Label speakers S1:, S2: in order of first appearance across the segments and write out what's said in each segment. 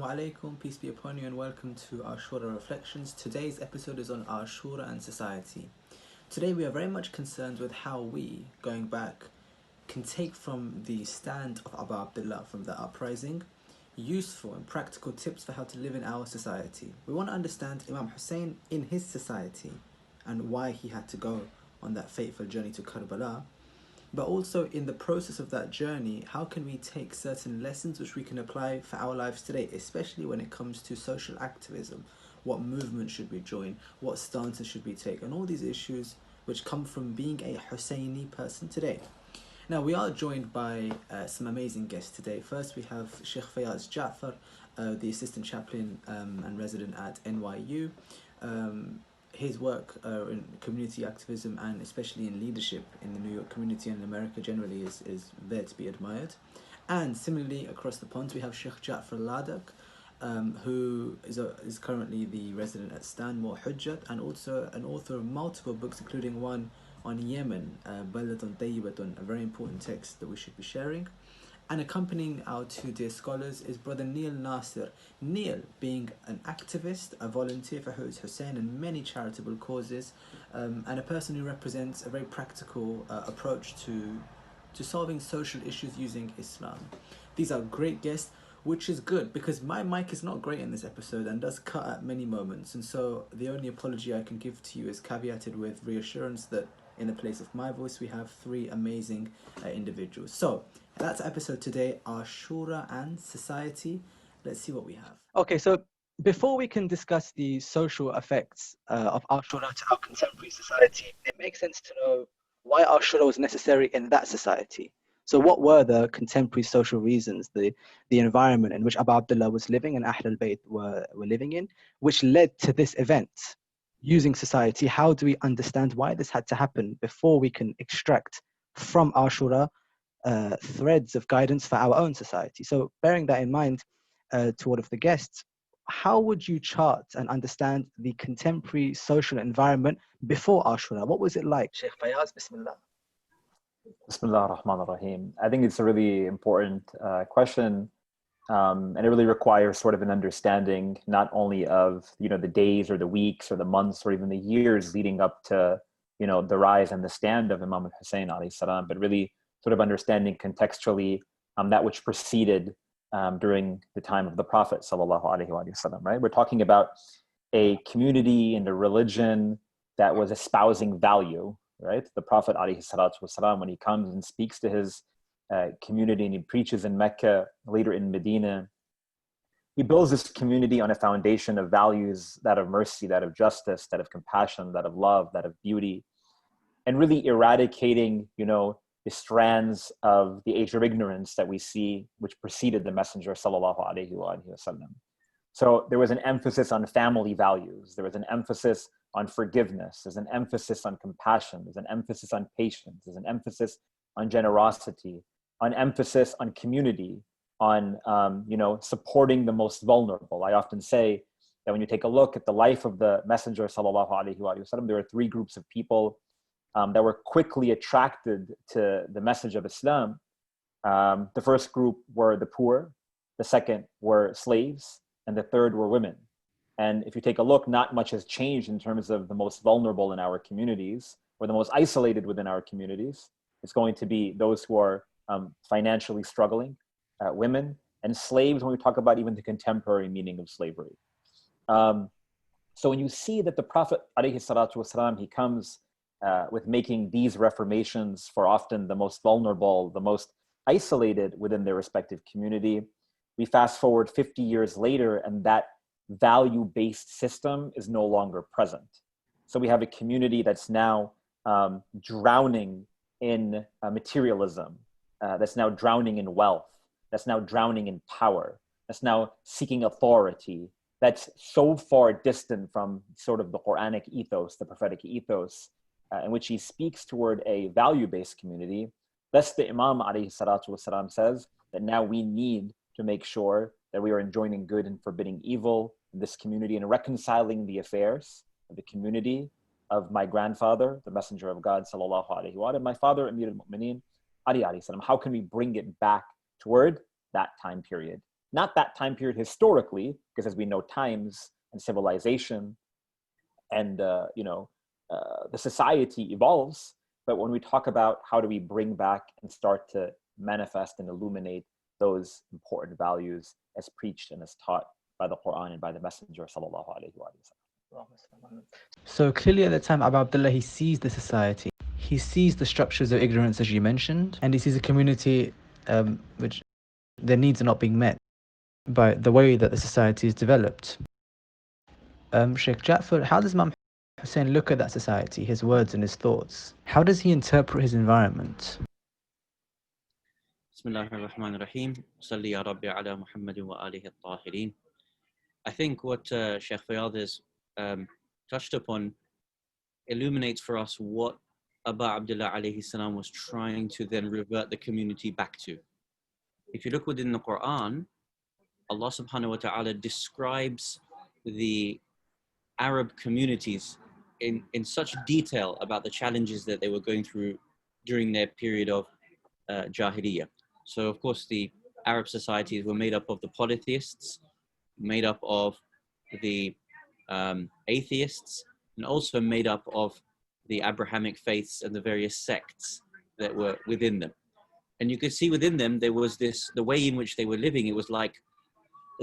S1: alaikum, peace be upon you, and welcome to Ashura Reflections. Today's episode is on Ashura and society. Today we are very much concerned with how we, going back, can take from the stand of Abu Abdullah from the uprising useful and practical tips for how to live in our society. We want to understand Imam Hussain in his society and why he had to go on that fateful journey to Karbala. But also in the process of that journey, how can we take certain lessons which we can apply for our lives today, especially when it comes to social activism? What movement should we join? What stances should we take? And all these issues which come from being a Husseini person today. Now, we are joined by some amazing guests today. First, we have Sheikh Sh.Jaffer, the assistant chaplain and resident at NYU. His work in community activism and especially in leadership in the New York community and America generally is there to be admired. And similarly, across the pond, we have Sheikh Jaffer Ladak, who is currently the resident at Stanmore Hujjat and also an author of multiple books, including one on Yemen, Baldatun Tayyibatun, a very important text that we should be sharing. And accompanying our two dear scholars is Brother Neil Nasser. Neil being an activist, a volunteer for Hussein and many charitable causes, and a person who represents a very practical approach to solving social issues using Islam. These are great guests, which is good because my mic is not great in this episode and does cut at many moments. And so the only apology I can give to you is caveated with reassurance that in the place of my voice, we have three amazing individuals. So that's episode today, Ashura and society. Let's see what we have. Okay, so before we can discuss the social effects of Ashura to our contemporary society, it makes sense to know why Ashura was necessary in that society. So what were the contemporary social reasons, the environment in which Abu Abdullah was living and Ahl al-Bayt were living in, which led to this event? Using society, how do we understand why this had to happen before we can extract from Ashura threads of guidance for our own society? So bearing that in mind, to all of the guests, how would you chart and understand the contemporary social environment before Ashura? What was it like? Sheikh Faiyaz, Bismillah.
S2: Bismillah ar-Rahman ar-Rahim. I think it's a really important question, and it really requires sort of an understanding not only of the days or the weeks or the months or even the years leading up to the rise and the stand of Imam Hussain alayhi salam, but really sort of understanding contextually that which preceded during the time of the Prophet sallallahu alaihi wasallam. Right, we're talking about a community and a religion that was espousing value. Right, the Prophet alayhi salatu wasalam, when he comes and speaks to his community and he preaches in Mecca, later in Medina, he builds this community on a foundation of values, that of mercy, that of justice, that of compassion, that of love, that of beauty, and really eradicating, the strands of the age of ignorance that we see, which preceded the Messenger sallallahu alaihi wasallam. So there was an emphasis on family values. There was an emphasis on forgiveness. There's an emphasis on compassion. There's an emphasis on patience. There's an emphasis on generosity, on emphasis on community, on supporting the most vulnerable. I often say that when you take a look at the life of the Messenger sallallahu alaihi wasallam, there were three groups of people that were quickly attracted to the message of Islam. The first group were the poor, the second were slaves, and the third were women. And if you take a look, not much has changed in terms of the most vulnerable in our communities or the most isolated within our communities. It's going to be those who are financially struggling, women, and slaves when we talk about even the contemporary meaning of slavery. So when you see that the Prophet ﷺ, he comes with making these reformations for often the most vulnerable, the most isolated within their respective community, we fast forward 50 years later and that value-based system is no longer present. So we have a community that's now drowning in materialism, that's now drowning in wealth, that's now drowning in power, that's now seeking authority, that's so far distant from sort of the Quranic ethos, the prophetic ethos, in which he speaks toward a value-based community. Thus the Imam alayhi salatu wasalam says that now we need to make sure that we are enjoining good and forbidding evil in this community and reconciling the affairs of the community of my grandfather, the Messenger of God, sallallahu alaihi wa sallam, my father, Amir al-Mu'mineen, Ali alayhi salam. How can we bring it back toward that time period? not that time period historically, because as we know, times and civilization and the society evolves. But when we talk about how do we bring back and start to manifest and illuminate those important values as preached and as taught by the Quran and by the Messenger sallallahu alaihi wasallam.
S1: So clearly at the time, Abu Abdullah, he sees the society, he sees the structures of ignorance as you mentioned, and he sees a community which their needs are not being met by the way that the society is developed. Sheikh Jaffer, how does Imam Hussain look at that society, his words and his thoughts? How does he interpret his environment?
S3: Bismillah ar-Rahman ar-Rahim. Salli ya Rabbi ala Muhammadin wa alihi at-tahirin. I think what Sheikh Faiyaz has touched upon illuminates for us what Abu Abdullah alayhi salam was trying to then revert the community back to. If you look within the Quran, Allah subhanahu wa ta'ala describes the Arab communities in such detail about the challenges that they were going through during their period of Jahiliyyah. So of course the Arab societies were made up of the polytheists, made up of the atheists, and also made up of the Abrahamic faiths and the various sects that were within them. And you could see within them, there was this, the way in which they were living, it was like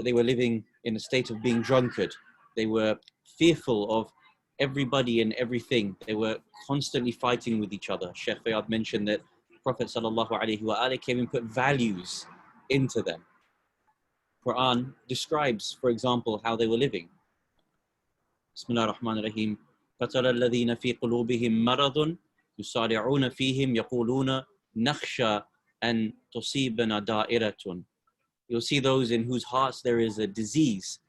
S3: they were living in a state of being drunkard. They were fearful of everybody and everything. They were constantly fighting with each other. Sheikh Faiyaz mentioned that Prophet sallallahu alaihi wasallam came and put values into them. Quran describes, for example, how they were living. Bismillah ar-Rahman ar-Rahim. فَتَرَى الَّذِينَ فِي قُلُوبِهِمْ مَرَضٌ يُسَارِعُونَ فِيهِمْ يَقُولُونَ نَخْشَى أَن تُصِيبَنَا دَائِرَةٌ. You'll see those in whose hearts there is a disease,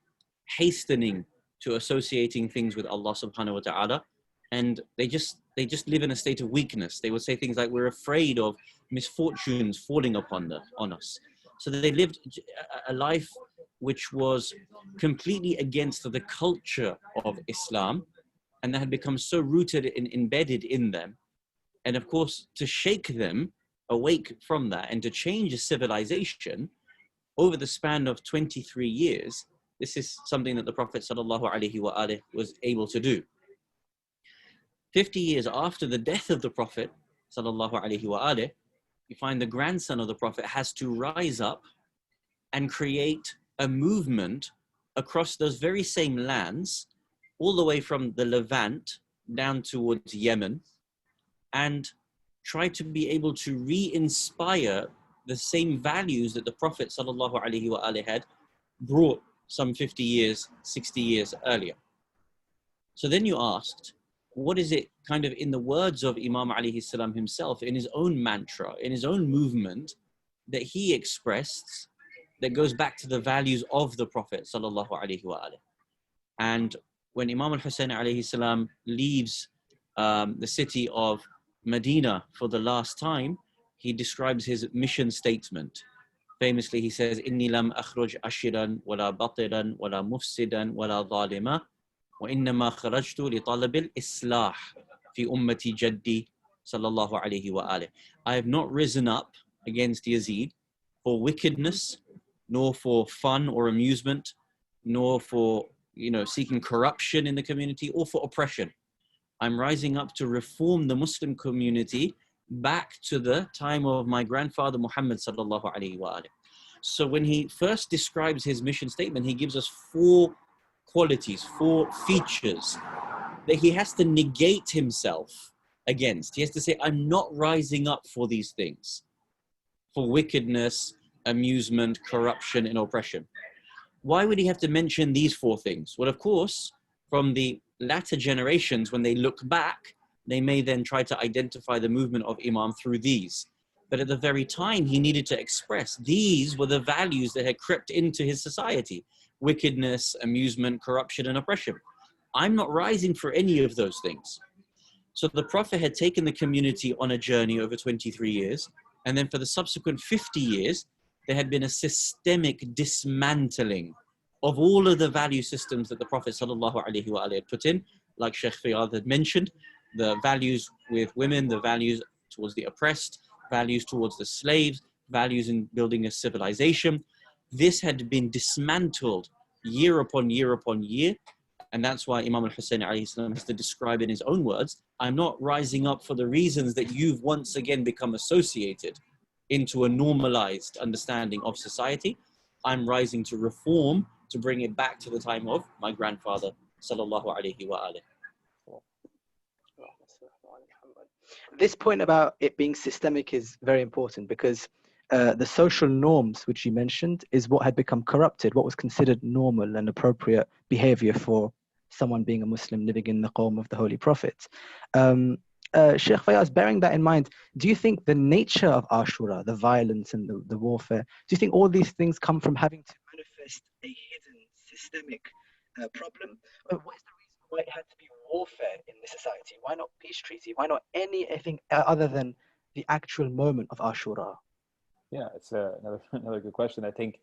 S3: hastening to associating things with Allah subhanahu wa ta'ala. And they just live in a state of weakness. They would say things like, we're afraid of misfortunes falling on us. So they lived a life which was completely against the culture of Islam, and that had become so rooted and embedded in them. And of course, to shake them awake from that and to change a civilization over the span of 23 years, this is something that the Prophet ﷺ was able to do. 50 years after the death of the Prophet ﷺ, you find the grandson of the Prophet has to rise up and create a movement across those very same lands, all the way from the Levant down towards Yemen, and try to be able to re-inspire the same values that the Prophet ﷺ had brought some 50 years, 60 years earlier. So then you asked, what is it kind of in the words of Imam alayhi salam himself, in his own mantra, in his own movement, that he expressed that goes back to the values of the Prophet sallallahu alaihi wasallam? And when Imam Hussain alayhi salam leaves the city of Medina for the last time, he describes his mission statement. Famously, he says, "Inni lam akhruj ashiran, wala batiran, wala mufsidan, wala zalima, wa innama kharajtu li talab al-islah fi ummati jaddi sallallahu alayhi wa alihi." I have not risen up against Yazid for wickedness, nor for fun or amusement, nor for seeking corruption in the community, or for oppression. I'm rising up to reform the Muslim community back to the time of my grandfather Muhammad sallallahu alaihi wa alihi. So when he first describes his mission statement, he gives us 4 qualities, 4 features that he has to negate himself against. He has to say, I'm not rising up for these things, for wickedness, amusement, corruption, and oppression. Why would he have to mention these 4 things? Well, of course, from the latter generations, when they look back, they may then try to identify the movement of Imam through these. But at the very time, he needed to express these were the values that had crept into his society: wickedness, amusement, corruption, and oppression. I'm not rising for any of those things. So the Prophet had taken the community on a journey over 23 years. And then for the subsequent 50 years, there had been a systemic dismantling of all of the value systems that the Prophet ﷺ had put in, like Sheikh Faiyaz had mentioned, the values with women, the values towards the oppressed, values towards the slaves, values in building a civilization. this had been dismantled year upon year upon year. And that's why Imam Hussain has to describe in his own words, I'm not rising up for the reasons that you've once again become associated into a normalized understanding of society. I'm rising to reform, to bring it back to the time of my grandfather, sallallahu alayhi wa alayhi.
S4: This point about it being systemic is very important because the social norms which you mentioned is what had become corrupted, what was considered normal and appropriate behavior for someone being a Muslim living in the qawm of the Holy Prophet. Sheikh Faiyaz, bearing that in mind, do you think the nature of Ashura, the violence and the warfare, do you think all these things come from having to manifest a hidden systemic problem? What is the reason why it had to be warfare in the society? Why not peace treaty? Why not anything other than the actual moment of Ashura?
S2: Yeah, it's another good question. I think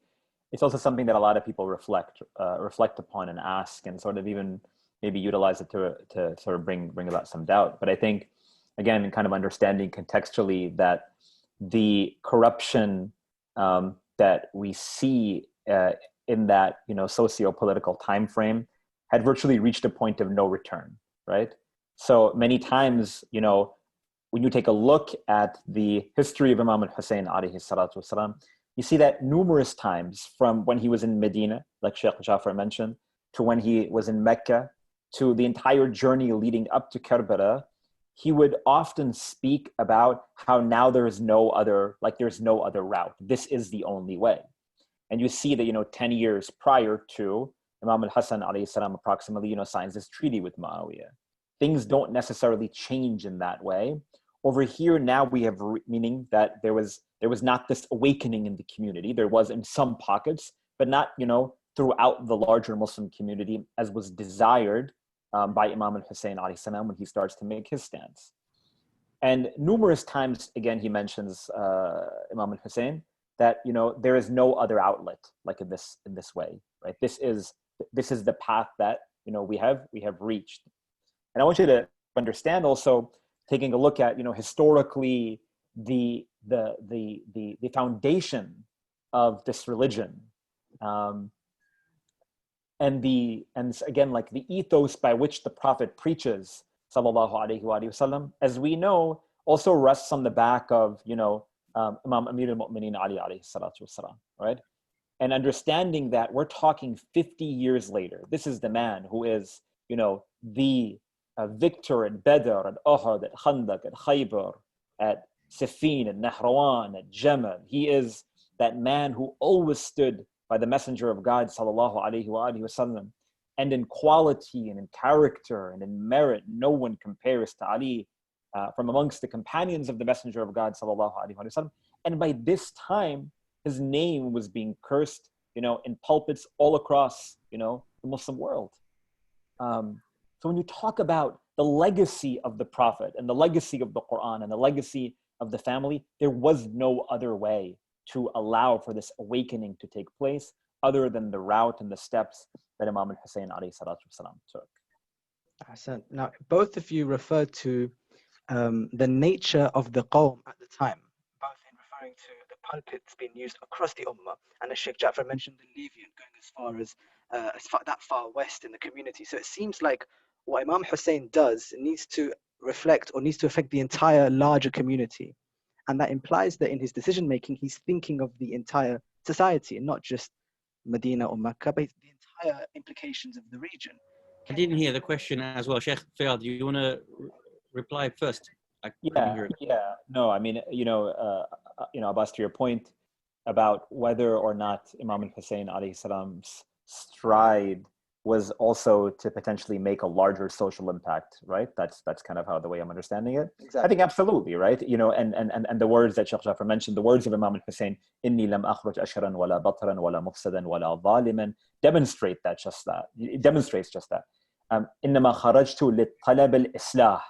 S2: it's also something that a lot of people reflect upon and ask, and sort of even maybe utilize it to sort of bring about some doubt. But I think, again, kind of understanding contextually that the corruption that we see in that socio-political time frame had virtually reached a point of no return, right? So many times, when you take a look at the history of Imam Hussain alayhi salatu wasalam, you see that numerous times, from when he was in Medina, like Sheikh Jaffer mentioned, to when he was in Mecca, to the entire journey leading up to Karbala, he would often speak about how now there's no other route. This is the only way. And you see that, 10 years prior to Imam al-Hassan alayhi salam approximately, signs this treaty with Muawiyah. Things don't necessarily change in that way. Over here now we have meaning that there was not this awakening in the community. There was in some pockets, but not throughout the larger Muslim community as was desired by Imam al-Hussain alayhi salam when he starts to make his stance. And numerous times again he mentions Imam al-Hussain that there is no other outlet like in this way, right? This is the path that we have reached. And I want you to understand also, taking a look at historically the foundation of this religion, and again like the ethos by which the Prophet preaches sallallahu alaihi wasallam, as we know, also rests on the back of Imam Amir al-Mu'mineen Ali alayhi salatu wasalam, right? And understanding that we're talking 50 years later, this is the man who is the victor at Badr, at Uhud, at Khandaq, at Khaybar, at Siffin, at Nahrawan, at Jamal. He is that man who always stood by the Messenger of God sallallahu alaihi wasallam, and in quality and in character and in merit, no one compares to Ali from amongst the companions of the Messenger of God sallallahu alaihi wasallam. And by this time, his name was being cursed, in pulpits all across, the Muslim world. So when you talk about the legacy of the Prophet and the legacy of the Quran and the legacy of the family, there was no other way to allow for this awakening to take place other than the route and the steps that Imam al-Hussain alayhi salatu wasalam took.
S4: Ahsan. Now, both of you referred to the nature of the qawm at the time, both in referring to the pulpits being used across the ummah, and as Sheikh Jaffer mentioned, the Levant going as far that far west in the community. So it seems like what Imam Hussain does needs to reflect or needs to affect the entire larger community. And that implies that in his decision making, he's thinking of the entire society and not just Medina or Mecca, but the entire implications of the region.
S3: I didn't hear the question as well. Sheikh Faiyaz, do you want to reply first?
S2: Yeah. No, I mean, Abbas, to your point about whether or not Imam al-Hussain alayhi salam's stride was also to potentially make a larger social impact, right? That's kind of how the way I'm understanding it.
S4: Exactly.
S2: I think absolutely, right? And the words that Sheikh Jaffer mentioned, the words of Imam al-Hussain, "Inni lam akhruj ashran wala batran wala mufsadan wala zaliman," demonstrates just that. "Innama kharajtu litalab al-islah,"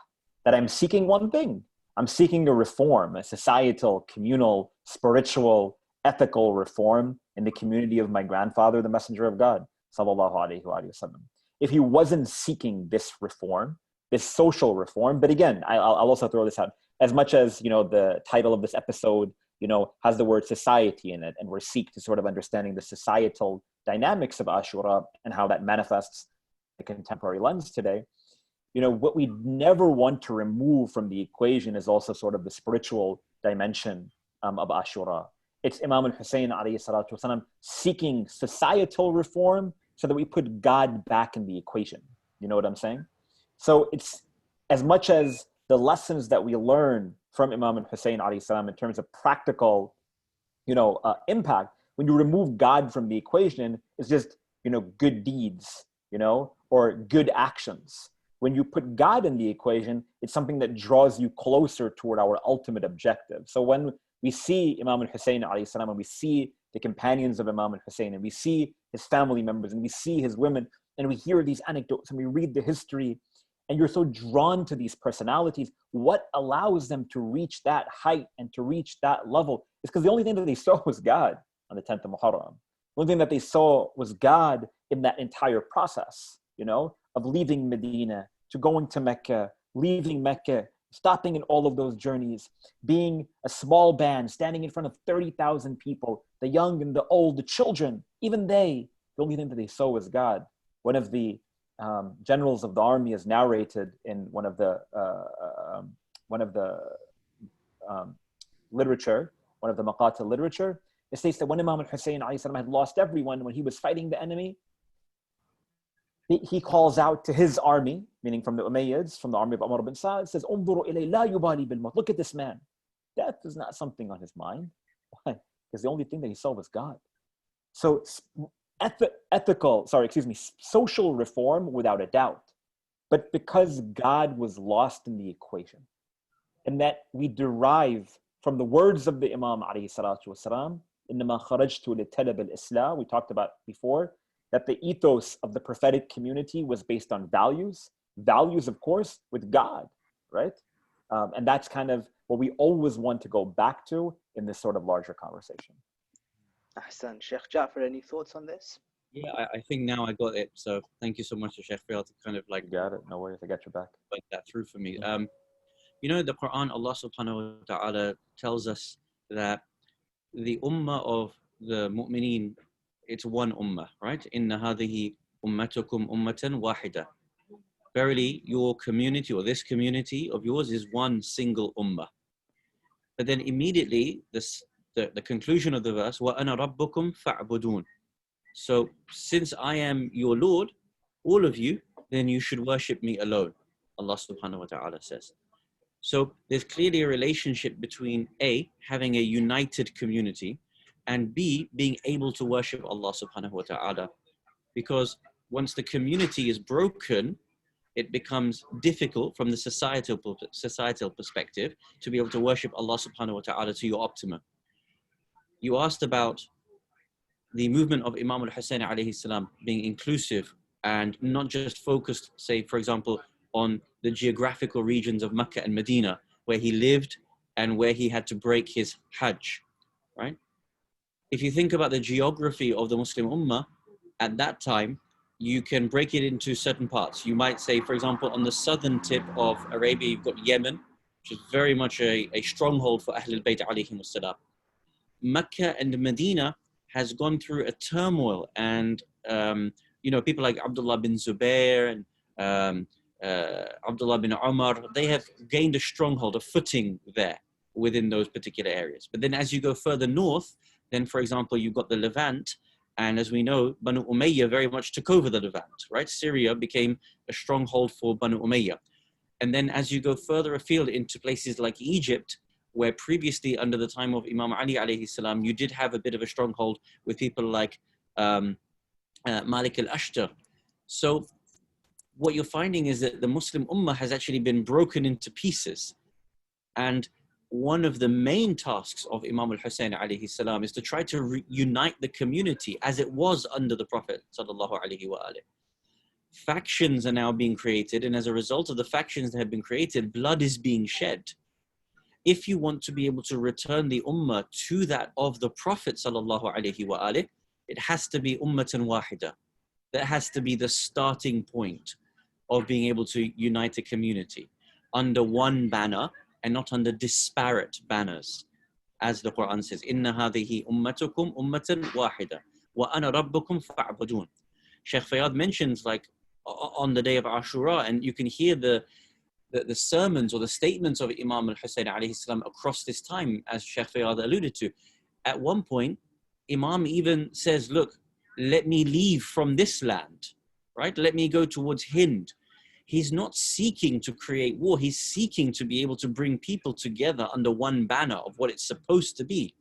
S2: that I'm seeking one thing. I'm seeking a reform, a societal, communal, spiritual, ethical reform in the community of my grandfather, the Messenger of God, sallallahu alaihi wasallam. If he wasn't seeking this reform, this social reform, but again, I'll also throw this out, as much as the title of this episode has the word society in it, and we're seek to sort of understanding the societal dynamics of Ashura and how that manifests in the contemporary lens today. What we never want to remove from the equation is also sort of the spiritual dimension of Ashura. It's Imam Hussain alayhi salatu wasalam seeking societal reform so that we put God back in the equation. You know what I'm saying? So it's as much as the lessons that we learn from Imam Hussain alayhi salam in terms of practical, impact, when you remove God from the equation, it's just, good deeds, or good actions. When you put God in the equation, it's something that draws you closer toward our ultimate objective. So when we see Imam Hussain alayhi salam, and we see the companions of Imam Hussain, and we see his family members, and we see his women, and we hear these anecdotes, and we read the history, and you're so drawn to these personalities, what allows them to reach that height and to reach that level is because the only thing that they saw was God on the 10th of Muharram. The only thing that they saw was God in that entire process, of leaving Medina, to going to Mecca, leaving Mecca, stopping in all of those journeys, being a small band, standing in front of 30,000 people, the young and the old, the children, even the only thing that they saw was God. One of the generals of the army is narrated in one of the literature, one of the maqatil literature. It states that when Imam Hussain had lost everyone, when he was fighting the enemy, he calls out to his army, meaning from the Umayyads, from the army of Umar bin Sa'd, says, "Unzuru ilay la yubali bil maut." Look at this man. Death is not something on his mind. Why? Because the only thing that he saw was God. So social reform without a doubt. But because God was lost in the equation, and that we derive from the words of the Imam alayhi salatu wasalam, إِنَّمَا خَرَجْتُ لِتَلَبِ الْإِسْلَامِ, we talked about before, that the ethos of the prophetic community was based on values, of course, with God, right? And that's kind of what we always want to go back to in this sort of larger conversation.
S4: Ahsan. Sheikh Jaffer, any thoughts on this?
S3: Yeah, I think now I got it. So thank you so much to Sheikh Faiyaz to kind of like
S2: You got it. No worries. I got your back.
S3: Like that through for me. The Quran, Allah subhanahu wa ta'ala tells us that the ummah of the mu'mineen, it's one ummah, right? Inna hadhihi ummatukum ummatan wahida. Verily, your community or this community of yours is one single ummah. But then immediately, the conclusion of the verse, وَأَنَا رَبُّكُمْ فَاعْبُدُونَ. So since I am your Lord, all of you, then you should worship me alone, Allah subhanahu wa ta'ala says. So there's clearly a relationship between A, having a united community, and B, being able to worship Allah subhanahu wa ta'ala. Because once the community is broken, it becomes difficult from the societal perspective to be able to worship Allah subhanahu wa ta'ala to your optimum. You asked about the movement of Imam al-Hussain alayhi salam being inclusive and not just focused, say, for example, on the geographical regions of Mecca and Medina, where he lived and where he had to break his Hajj, right? If you think about the geography of the Muslim Ummah at that time, you can break it into certain parts. You might say, for example, on the southern tip of Arabia, you've got Yemen, which is very much a stronghold for Ahlul Bayt alayhim as-salam. Mecca and Medina has gone through a turmoil, and people like Abdullah bin Zubair and Abdullah bin Umar, they have gained a stronghold, a footing there within those particular areas. But then as you go further north, then for example, you've got the Levant, and as we know, Banu Umayyah very much took over the Levant, right? Syria became a stronghold for Banu Umayyah. And then as you go further afield into places like Egypt, where previously under the time of Imam Ali alayhi salam, you did have a bit of a stronghold with people like Malik al-Ashtar. So what you're finding is that the Muslim Ummah has actually been broken into pieces. And one of the main tasks of Imam al-Hussain alayhi salam is to try to reunite the community as it was under the Prophet sallallahu alayhi wa alayhi. Factions are now being created, and as a result of the factions that have been created, blood is being shed. If you want to be able to return the ummah to that of the Prophet sallallahu alaihi wa alihi, it has to be ummatan wahida. That has to be the starting point of being able to unite a community under one banner and not under disparate banners. as the Quran says, "Inna hadhihi ummatukum ummatan wahida, wa ana rabbukum fa'budun." Sheikh Fayyad mentions like on the day of Ashura, and you can hear the sermons or the statements of Imam Hussain alayhi salam across this time, as Sheikh Fayyad alluded to. At one point, Imam even says, "Look, let me leave from this land, right? Let me go towards Hind." He's not seeking to create war. He's seeking to be able to bring people together under one banner of what it's supposed to be.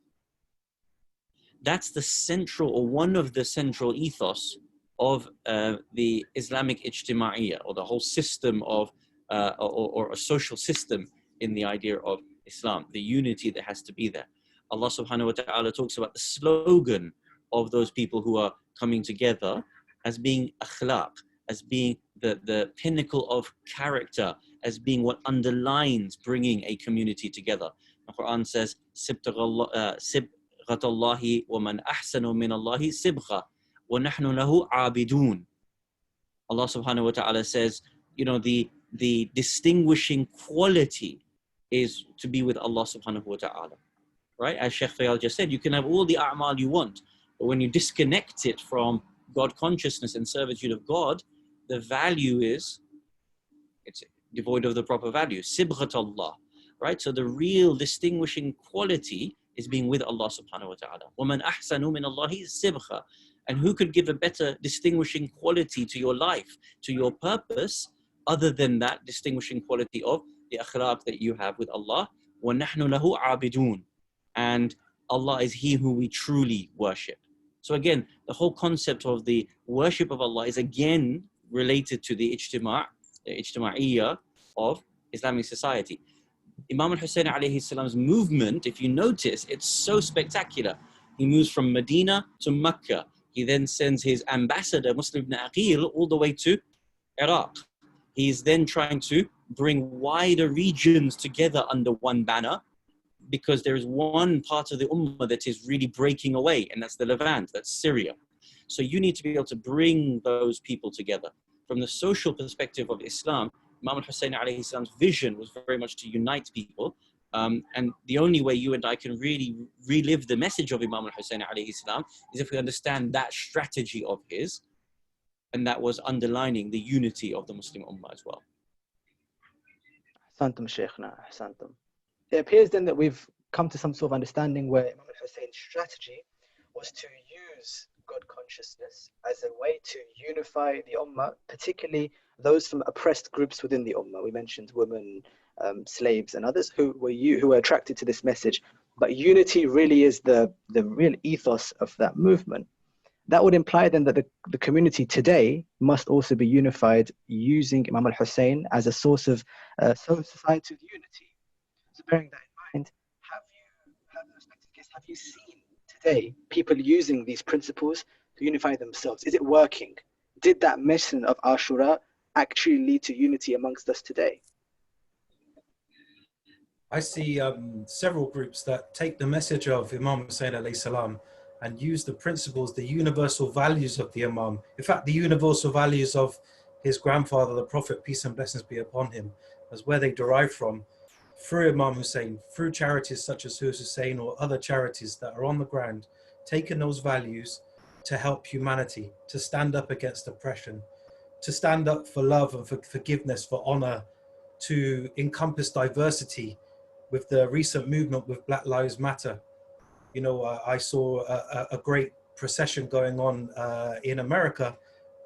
S3: That's the central, or one of the central ethos of the Islamic ijtima'iyya, or the whole system of, or a social system in the idea of Islam, the unity that has to be there. Allah subhanahu wa ta'ala talks about the slogan of those people who are coming together as being akhlaq, as being the pinnacle of character, as being what underlines bringing a community together. The Quran says, "Sibghatallahi wa man ahsanu min Allahi sibgha wa nahnu lahu abidun." Allah subhanahu wa ta'ala says, you know, the distinguishing quality is to be with Allah subhanahu wa ta'ala. Right? As Sheikh Fayyaz just said, you can have all the a'mal you want, but when you disconnect it from God consciousness and servitude of God, the value is, it's devoid of the proper value. Sibghat Allah, right? So the real distinguishing quality is being with Allah subhanahu wa ta'ala. وَمَنْ أَحْسَنُ مِنَ اللَّهِ سِبْغَةً. And who could give a better distinguishing quality to your life, to your purpose, other than that distinguishing quality of the akhlaq that you have with Allah? وَنَحْنُ لَهُ عَابِدُونَ. And Allah is He who we truly worship. So again, the whole concept of the worship of Allah is again related to the ijtima'iyya of Islamic society. Imam Hussain alayhi salam's movement, if you notice, it's so spectacular. He moves from Medina to Mecca. He then sends his ambassador, Muslim ibn Aqil, all the way to Iraq. He's then trying to bring wider regions together under one banner, because there is one part of the ummah that is really breaking away, and that's the Levant, that's Syria. So you need to be able to bring those people together. From the social perspective of Islam, Imam Hussain alayhi salam's vision was very much to unite people. And the only way you and I can really relive the message of Imam Hussain alayhi salam is if we understand that strategy of his, and that was underlining the unity of the Muslim ummah as well.
S4: Ahsantum, Shaykhna, ahsantum. It appears then that we've come to some sort of understanding where Imam Hussein's strategy was to use God consciousness as a way to unify the ummah, particularly those from oppressed groups within the ummah. We mentioned women, slaves, and others who were attracted to this message. But unity really is the real ethos of that movement. That would imply then that the community today must also be unified using Imam al-Hussein as a source of societal unity. So bearing that in mind, have you seen today people using these principles to unify themselves? Is it working? Did that mission of Ashura actually lead to unity amongst us today?
S5: I see several groups that take the message of Imam Hussain alayhi salam and use the principles, the universal values of the Imam. In fact, the universal values of his grandfather, the Prophet, peace and blessings be upon him, as where they derive from, through Imam Hussain, through charities such as Hussain or other charities that are on the ground, taking those values to help humanity, to stand up against oppression, to stand up for love and for forgiveness, for honor, to encompass diversity with the recent movement with Black Lives Matter. You know, I saw a great procession going on in America,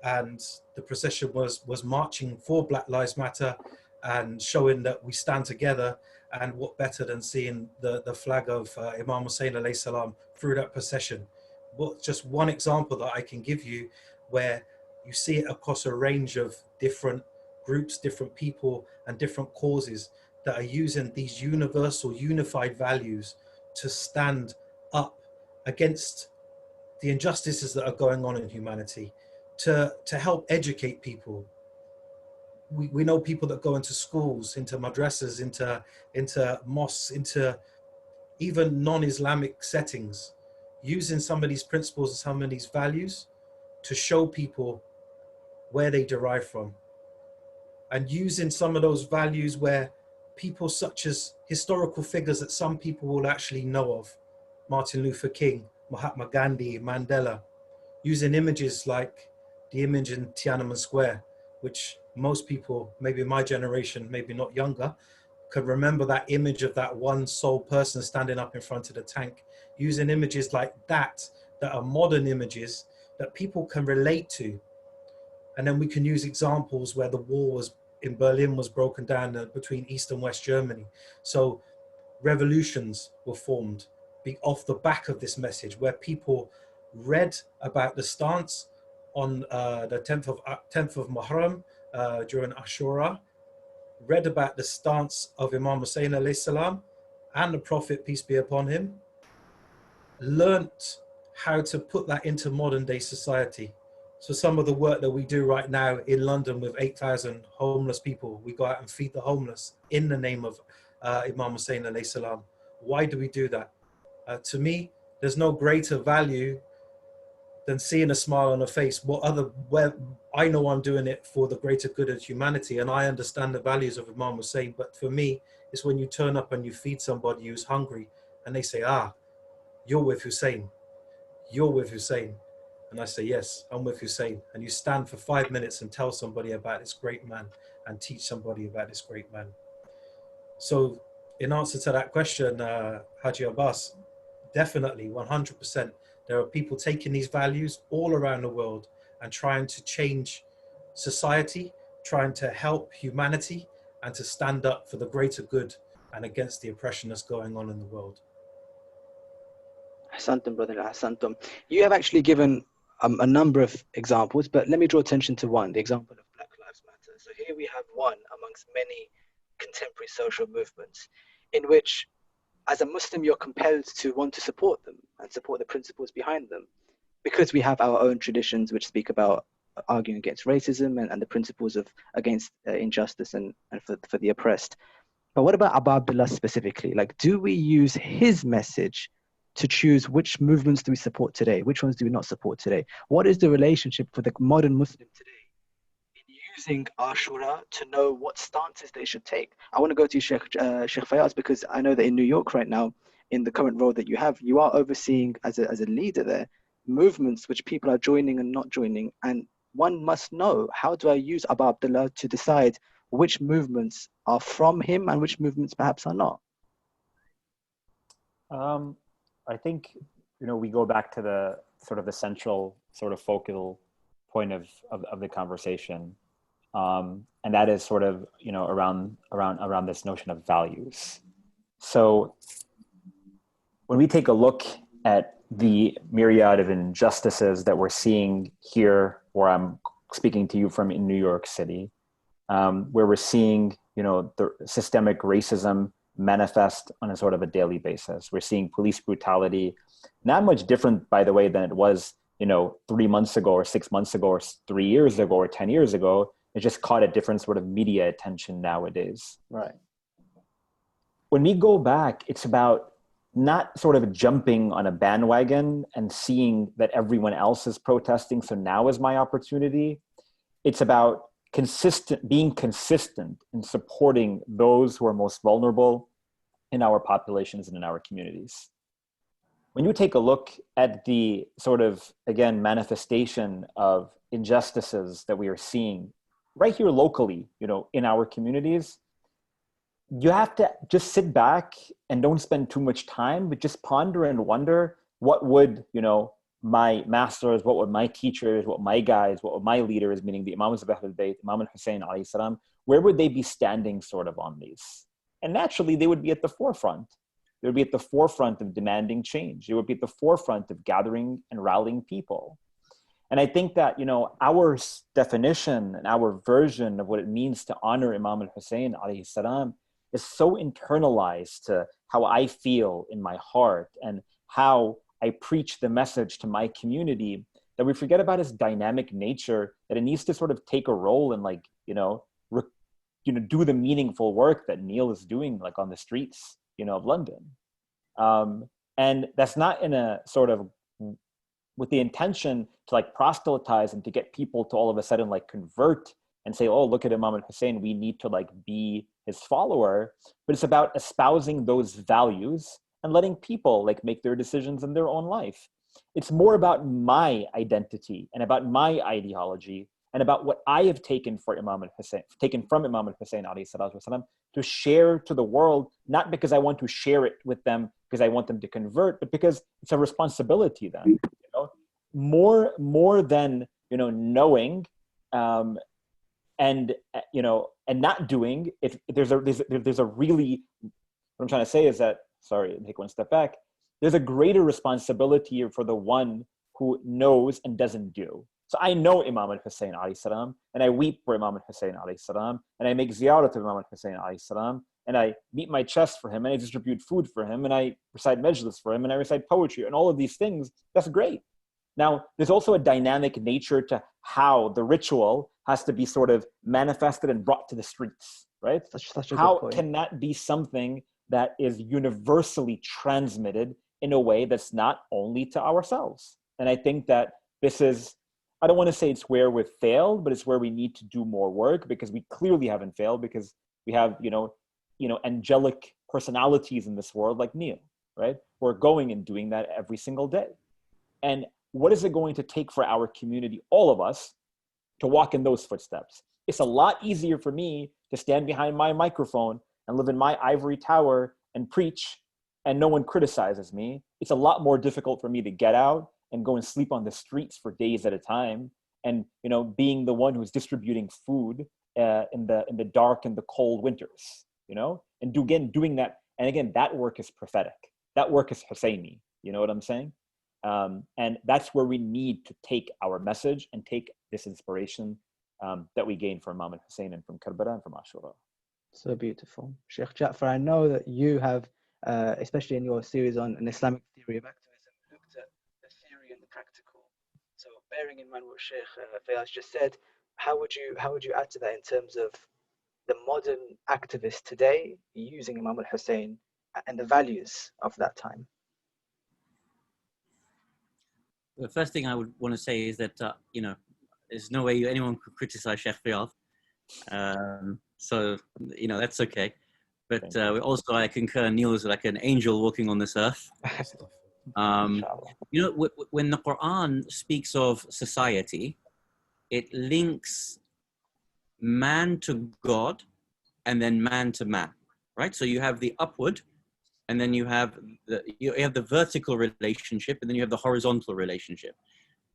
S5: and the procession was marching for Black Lives Matter and showing that we stand together. And what better than seeing the flag of Imam Hussain alayhi salam through that procession? Well, just one example that I can give you where you see it across a range of different groups, different people, and different causes that are using these universal, unified values to stand up against the injustices that are going on in humanity, to help educate people. We know people that go into schools, into madrasas, into mosques, into even non-Islamic settings, using some of these principles and some of these values to show people where they derive from, and using some of those values where people such as historical figures that some people will actually know of, Martin Luther King, Mahatma Gandhi, Mandela, using images like the image in Tiananmen Square, which most people, maybe my generation, maybe not younger, could remember that image of that one sole person standing up in front of the tank, using images like that are modern images that people can relate to. And then we can use examples where the wall was in Berlin was broken down between East and West Germany. So revolutions were formed off the back of this message, where people read about the stance on the 10th of Muharram during Ashura, read about the stance of Imam Hussain alayhi salam and the Prophet, peace be upon him, learnt how to put that into modern day society. So some of the work that we do right now in London with 8,000 homeless people, we go out and feed the homeless in the name of Imam Hussain alayhi salam. Why do we do that? To me, there's no greater value than seeing a smile on a face. Where I know I'm doing it for the greater good of humanity, and I understand the values of Imam Hussain. But for me, it's when you turn up and you feed somebody who's hungry, and they say, "Ah, you're with Hussein. You're with Hussein." And I say, "Yes, I'm with Hussein." And you stand for 5 minutes and tell somebody about this great man and teach somebody about this great man. So in answer to that question, Haji Abbas, definitely 100%. There are people taking these values all around the world and trying to change society, trying to help humanity, and to stand up for the greater good and against the oppression that's going on in the world.
S4: Ahsantum, brother, ahsantum. You have actually given a number of examples, but let me draw attention to one, the example of Black Lives Matter. So here we have one amongst many contemporary social movements in which, as a Muslim, you're compelled to want to support them and support the principles behind them, because we have our own traditions which speak about arguing against racism and the principles of against injustice and for the oppressed. But what about Abu Abdullah specifically? Like, do we use his message to choose which movements do we support today? Which ones do we not support today? What is the relationship for the modern Muslim today in using Ashura to know what stances they should take? I want to go to you, Sheikh Faiyaz, because I know that in New York right now, in the current role that you have, you are overseeing as a leader there, movements which people are joining and not joining. And one must know, how do I use Abu Abdullah to decide which movements are from him and which movements perhaps are not?
S2: I think, we go back to the sort of the central sort of focal point of the conversation. And that is sort of, around this notion of values. So when we take a look at the myriad of injustices that we're seeing here, where I'm speaking to you from in New York City, where we're seeing, the systemic racism manifest on a sort of a daily basis. We're seeing police brutality, not much different, by the way, than it was, 3 months ago or 6 months ago or 3 years ago or 10 years ago. It just caught a different sort of media attention nowadays.
S4: Right.
S2: When we go back, it's about not sort of jumping on a bandwagon and seeing that everyone else is protesting, so now is my opportunity. It's about being consistent in supporting those who are most vulnerable in our populations and in our communities. When you take a look at the sort of, again, manifestation of injustices that we are seeing right here locally, in our communities, you have to just sit back and don't spend too much time, but just ponder and wonder, what would, my masters, what would my teachers, what my guys, what would my leaders, meaning the Imams of Ahlul Bayt, Imam Hussain alayhi salam, where would they be standing sort of on these? And naturally, they would be at the forefront. They would be at the forefront of demanding change. They would be at the forefront of gathering and rallying people. And I think that, our definition and our version of what it means to honor Imam al-Hussain alayhi salam is so internalized to how I feel in my heart and how I preach the message to my community, that we forget about his dynamic nature, that it needs to sort of take a role and do the meaningful work that Neil is doing, like on the streets, of London. And that's not in a sort of with the intention to like proselytize and to get people to all of a sudden like convert and say, oh, look at Imam al-Hussain, we need to like be his follower, but it's about espousing those values and letting people like make their decisions in their own life. It's more about my identity and about my ideology and about what I have taken from Imam Hussain alayhi salatu wasalam, to share to the world, not because I want to share it with them because I want them to convert, but because it's a responsibility then, you know, more than, you know, knowing, and you know, and not doing. If there's a really, what I'm trying to say is that, sorry, take one step back, there's a greater responsibility for the one who knows and doesn't do. So I know Imam Hussain alayhi salam, and I weep for Imam Hussain alayhi salam, and I make ziyarat of Imam Hussain alayhi salam, and I beat my chest for him, and I distribute food for him, and I recite majlis for him, and I recite poetry, and all of these things. That's great. Now, there's also a dynamic nature to how the ritual has to be sort of manifested and brought to the streets, right?
S4: Such a
S2: How
S4: good point.
S2: can that be something that is universally transmitted in a way that's not only to ourselves? And I think that this is, I don't want to say it's where we've failed, but it's where we need to do more work, because we clearly haven't failed, because we have, you know, angelic personalities in this world like Neil, right? We're going and doing that every single day. And what is it going to take for our community, all of us, to walk in those footsteps? It's a lot easier for me to stand behind my microphone and live in my ivory tower and preach and no one criticizes me. It's a lot more difficult for me to get out and go and sleep on the streets for days at a time, and, you know, being the one who's distributing food in the dark and the cold winters, you know, and doing that. And again, that work is prophetic. That work is Hussaini. You know what I'm saying? And that's where we need to take our message and take this inspiration that we gain from Imam Hussain and from Karbala and from Ashura.
S4: So beautiful. Sheikh Jaffer, I know that you have, especially in your series on an Islamic theory of activism, looked at the theory and the practical. So bearing in mind what Sheikh Faiyaz just said, how would you add to that in terms of the modern activist today using Imam Hussain and the values of that time?
S3: The first thing I would want to say is that, you know, there's no way anyone could criticize Sheikh Faiyaz. So, you know, that's okay. But also, I concur, Neil is like an angel walking on this earth. You know, when the Quran speaks of society, it links man to God and then man to man, right? So you have the upward, and then you have the vertical relationship, and then you have the horizontal relationship.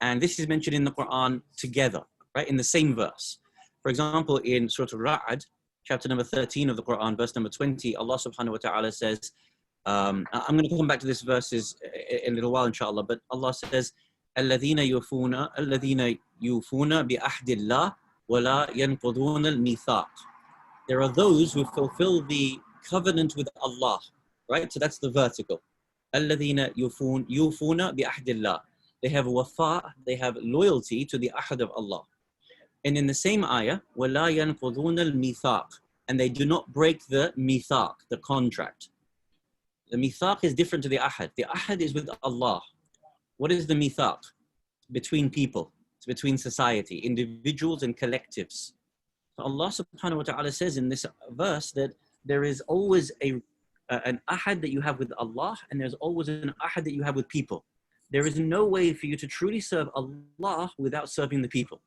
S3: And this is mentioned in the Quran together, right? In the same verse. For example, in Surah Al-Ra'd, chapter number 13 of the Quran, verse number 20, Allah subhanahu wa ta'ala says, I'm going to come back to this verses in a little while, inshallah, but Allah says, الَّذِينَ يُوفُونَ بِأَحْدِ اللَّهِ وَلَا يَنْقُضُونَ الْمِيثَاقِ. There are those who fulfill the covenant with Allah, right? So that's the vertical. الَّذِينَ يُوفُونَ بِأَحْدِ اللَّهِ. They have wafa, they have loyalty to the ahad of Allah. And in the same ayah, وَلَا يَنْقُضُونَ الْمِيثَاقِ. And they do not break the mithaq, the contract. The mithaq is different to the ahad. The ahad is with Allah. What is the mithaq? Between people. It's between society, individuals and collectives. So Allah subhanahu wa ta'ala says in this verse that there is always an ahad that you have with Allah, and there's always an ahad that you have with people. There is no way for you to truly serve Allah without serving the people.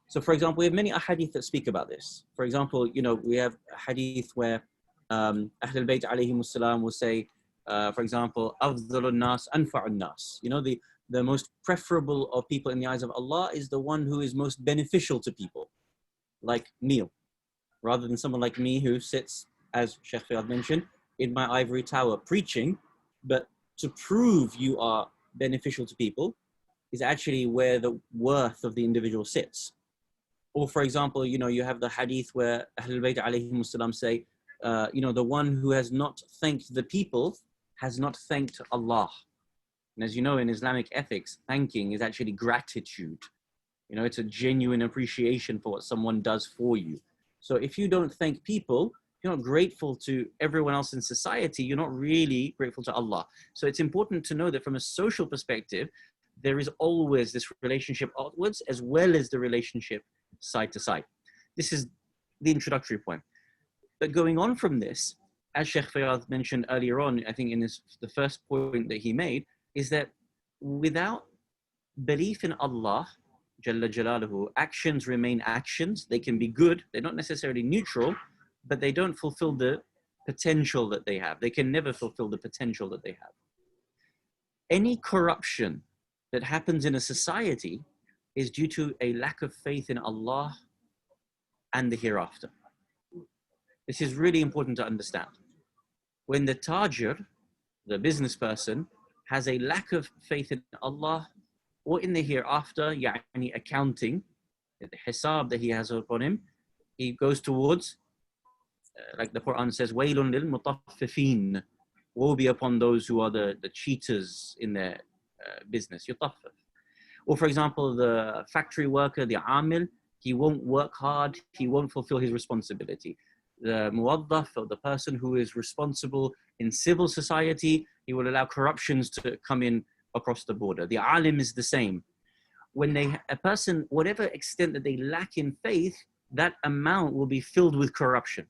S3: So, for example, we have many ahadith that speak about this. For example, you know, we have a hadith where Ahlul Bayt alayhimus salam will say, for example, Afdhalun nas, anfa'un nas. You know, the most preferable of people in the eyes of Allah is the one who is most beneficial to people, like Neil, rather than someone like me who sits, as Sheikh Faiyaz mentioned, in my ivory tower preaching. But to prove you are beneficial to people is actually where the worth of the individual sits. Or for example, you know, you have the hadith where Ahlul Bayt alayhimus salam say, you know, the one who has not thanked the people has not thanked Allah. And as you know, in Islamic ethics, thanking is actually gratitude. You know, it's a genuine appreciation for what someone does for you. So if you don't thank people, you're not grateful to everyone else in society, you're not really grateful to Allah. So it's important to know that from a social perspective, there is always this relationship outwards as well as the relationship side to side. This is the introductory point. But going on from this, as Sheikh Fayyaz mentioned earlier on, I think in the first point that he made, is that without belief in Allah, Jalla Jalaluhu, actions remain actions. They can be good. They're not necessarily neutral, but they don't fulfill the potential that they have. They can never fulfill the potential that they have. Any corruption that happens in a society is due to a lack of faith in Allah and the hereafter. This is really important to understand. When the tajir, the business person, has a lack of faith in Allah or in the hereafter, yani accounting, the hisab that he has upon him, he goes towards, like the Quran says, وَيْلٌ لِلْمُطَفِّفِينَ, woe be upon those who are the cheaters in their business, yutaffif. Or for example, the factory worker, the amil, he won't work hard, he won't fulfill his responsibility. The muwaddaf, or the person who is responsible in civil society, he will allow corruptions to come in across the border. The alim is the same. When a person, whatever extent that they lack in faith, that amount will be filled with corruption.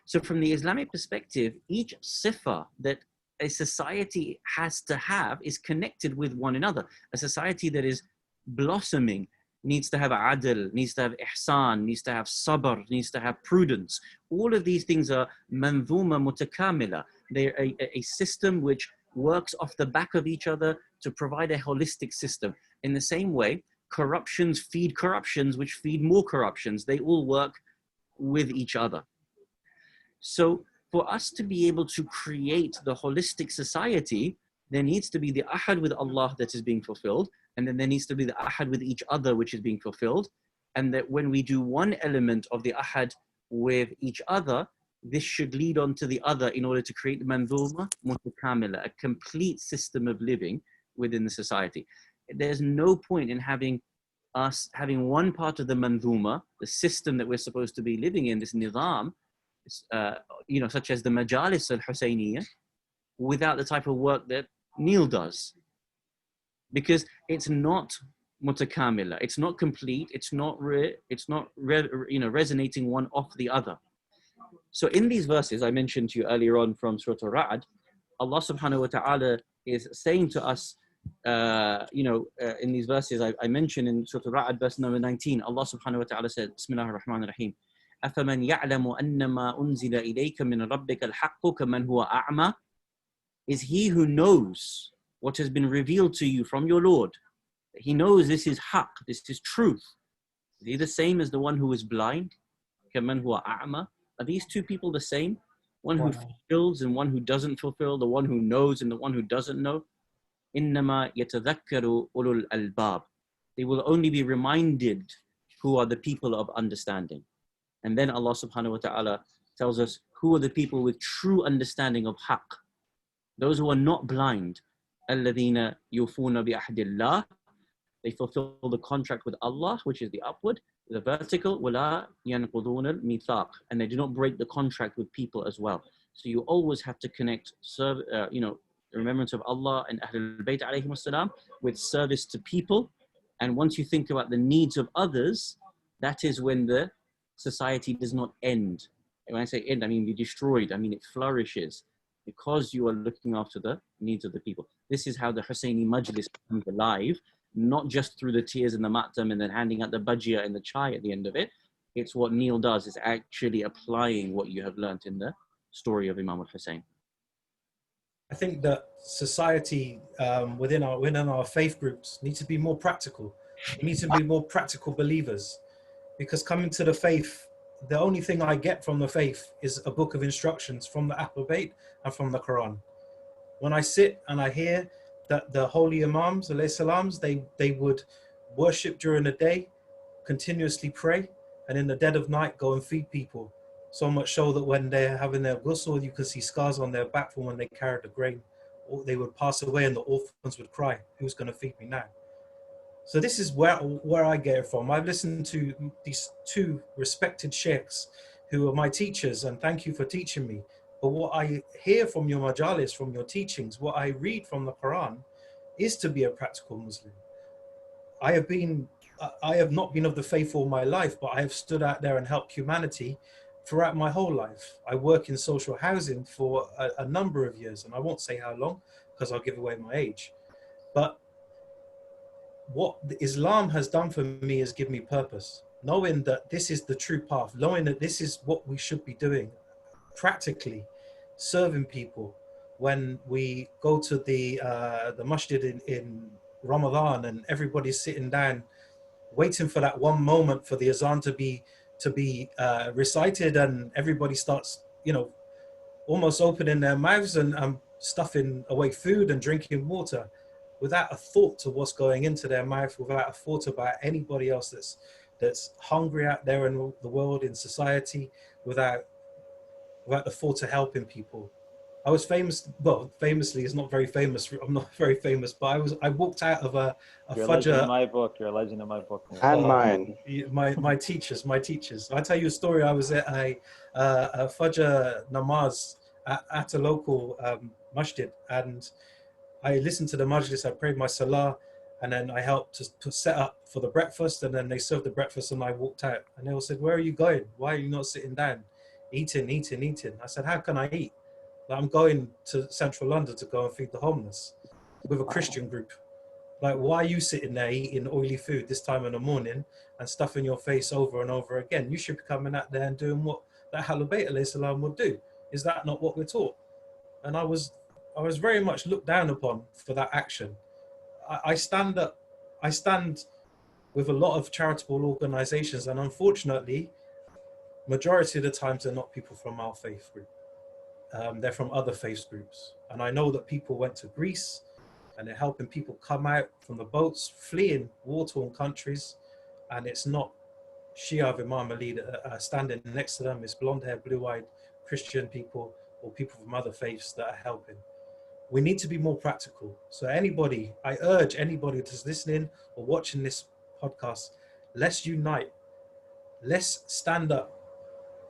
S3: So from the Islamic perspective, each sifa that a society has to have is connected with one another. A society that is blossoming needs to have adl, needs to have ihsan, needs to have sabr, needs to have prudence. All of these things are manzuma mutakamila. They're a system which works off the back of each other to provide a holistic system. In the same way, corruptions feed corruptions, which feed more corruptions. They all work with each other. So for us to be able to create the holistic society, there needs to be the ahad with Allah that is being fulfilled, and then there needs to be the ahad with each other which is being fulfilled. And that when we do one element of the ahad with each other, this should lead on to the other in order to create the manzuma mutakamila, a complete system of living within the society. There's no point in having one part of the manzuma, the system that we're supposed to be living in, this nizam, such as the majalis al-Husayniyah, without the type of work that Neil does. Because it's not mutakamila, it's not complete, it's not resonating one off the other. So in these verses I mentioned to you earlier on from Surah Al-Ra'd, Allah subhanahu wa ta'ala is saying to us, in these verses I mentioned in Surah Al-Ra'd verse number 19, Allah subhanahu wa ta'ala said, Bismillahir Rahmanir Rahim, أَفَمَنْ يَعْلَمُ أَنَّمَا أُنزِلَ إِلَيْكَ مِنْ رَبِّكَ الْحَقُّ كَمَنْ هُوَ أَعْمَى. Is he who knows what has been revealed to you from your Lord, he knows this is haqq, this is truth. Is he the same as the one who is blind? كَمَنْ هُوَ أَعْمَى. Are these two people the same? One who fulfills and one who doesn't fulfill, the one who knows and the one who doesn't know? إِنَّمَا يَتَذَكَّرُ أُولُو الْأَلْبَابِ. They will only be reminded who are the people of understanding. And then Allah subhanahu wa ta'ala tells us who are the people with true understanding of haqq. Those who are not blind. الَّذِينَ يُوفُونَ بِأَحْدِ اللَّهِ. They fulfill the contract with Allah, which is the upward, the vertical, وَلَا يَنْقُضُونَ الْمِيثَاقِ. And they do not break the contract with people as well. So you always have to connect, remembrance of Allah and Ahlul Bayt alayhim as-salam with service to people. And once you think about the needs of others, that is when the society does not end. And when I say end, I mean be destroyed. I mean it flourishes because you are looking after the needs of the people. This is how the Husseini Majlis comes alive, not just through the tears and the matam and then handing out the bajia and the chai at the end of it. It's what Neil does, is actually applying what you have learnt in the story of Imam Hussain.
S5: I think that society within our faith groups needs to be more practical. We need to be more practical believers, because coming to the faith, the only thing I get from the faith is a book of instructions from the Ahlul Bayt and from the Quran. When I sit and I hear that the holy Imams, alayhi salams, they would worship during the day, continuously pray, and in the dead of night go and feed people. So much so that when they're having their ghusl, you could see scars on their back from when they carried the grain. Or they would pass away and the orphans would cry, who's going to feed me now? So this is where I get it from. I've listened to these two respected sheikhs who are my teachers, and thank you for teaching me. But what I hear from your majalis, from your teachings, what I read from the Quran is to be a practical Muslim. I have not been of the faith all my life, but I have stood out there and helped humanity throughout my whole life. I work in social housing for a number of years, and I won't say how long because I'll give away my age. But what Islam has done for me is give me purpose, knowing that this is the true path, knowing that this is what we should be doing practically, serving people. When we go to the masjid in Ramadan and everybody's sitting down waiting for that one moment for the azan to be recited, and everybody starts, you know, almost opening their mouths and stuffing away food and drinking water without a thought to what's going into their mouth, without a thought about anybody else that's hungry out there in the world, in society, without the thought of helping people. I was famous, well, famously is not very famous. I'm not very famous, but I walked out of a
S2: You're a legend in my book. You're a legend in my book.
S4: And mine.
S5: My teachers. I'll tell you a story. I was at a Fajr namaz at a local masjid, and I listened to the majlis. I prayed my salah, and then I helped to set up for the breakfast, and then they served the breakfast, and I walked out, and they all said, "Where are you going? Why are you not sitting down? Eating." I said, "How can I eat? Like, I'm going to central London to go and feed the homeless with a Christian group. Like, why are you sitting there eating oily food this time in the morning and stuffing your face over and over again? You should be coming out there and doing what that Ahlul Bayt alayhi salam would do. Is that not what we're taught?" And I was very much looked down upon for that action. I stand with a lot of charitable organizations, and unfortunately, majority of the times they're not people from our faith group. They're from other faith groups. And I know that people went to Greece and they're helping people come out from the boats, fleeing war-torn countries. And it's not Shia of Imam Ali standing next to them. It's blonde-haired, blue-eyed Christian people or people from other faiths that are helping. We need to be more practical. So I urge anybody that's listening or watching this podcast, let's unite. Let's stand up.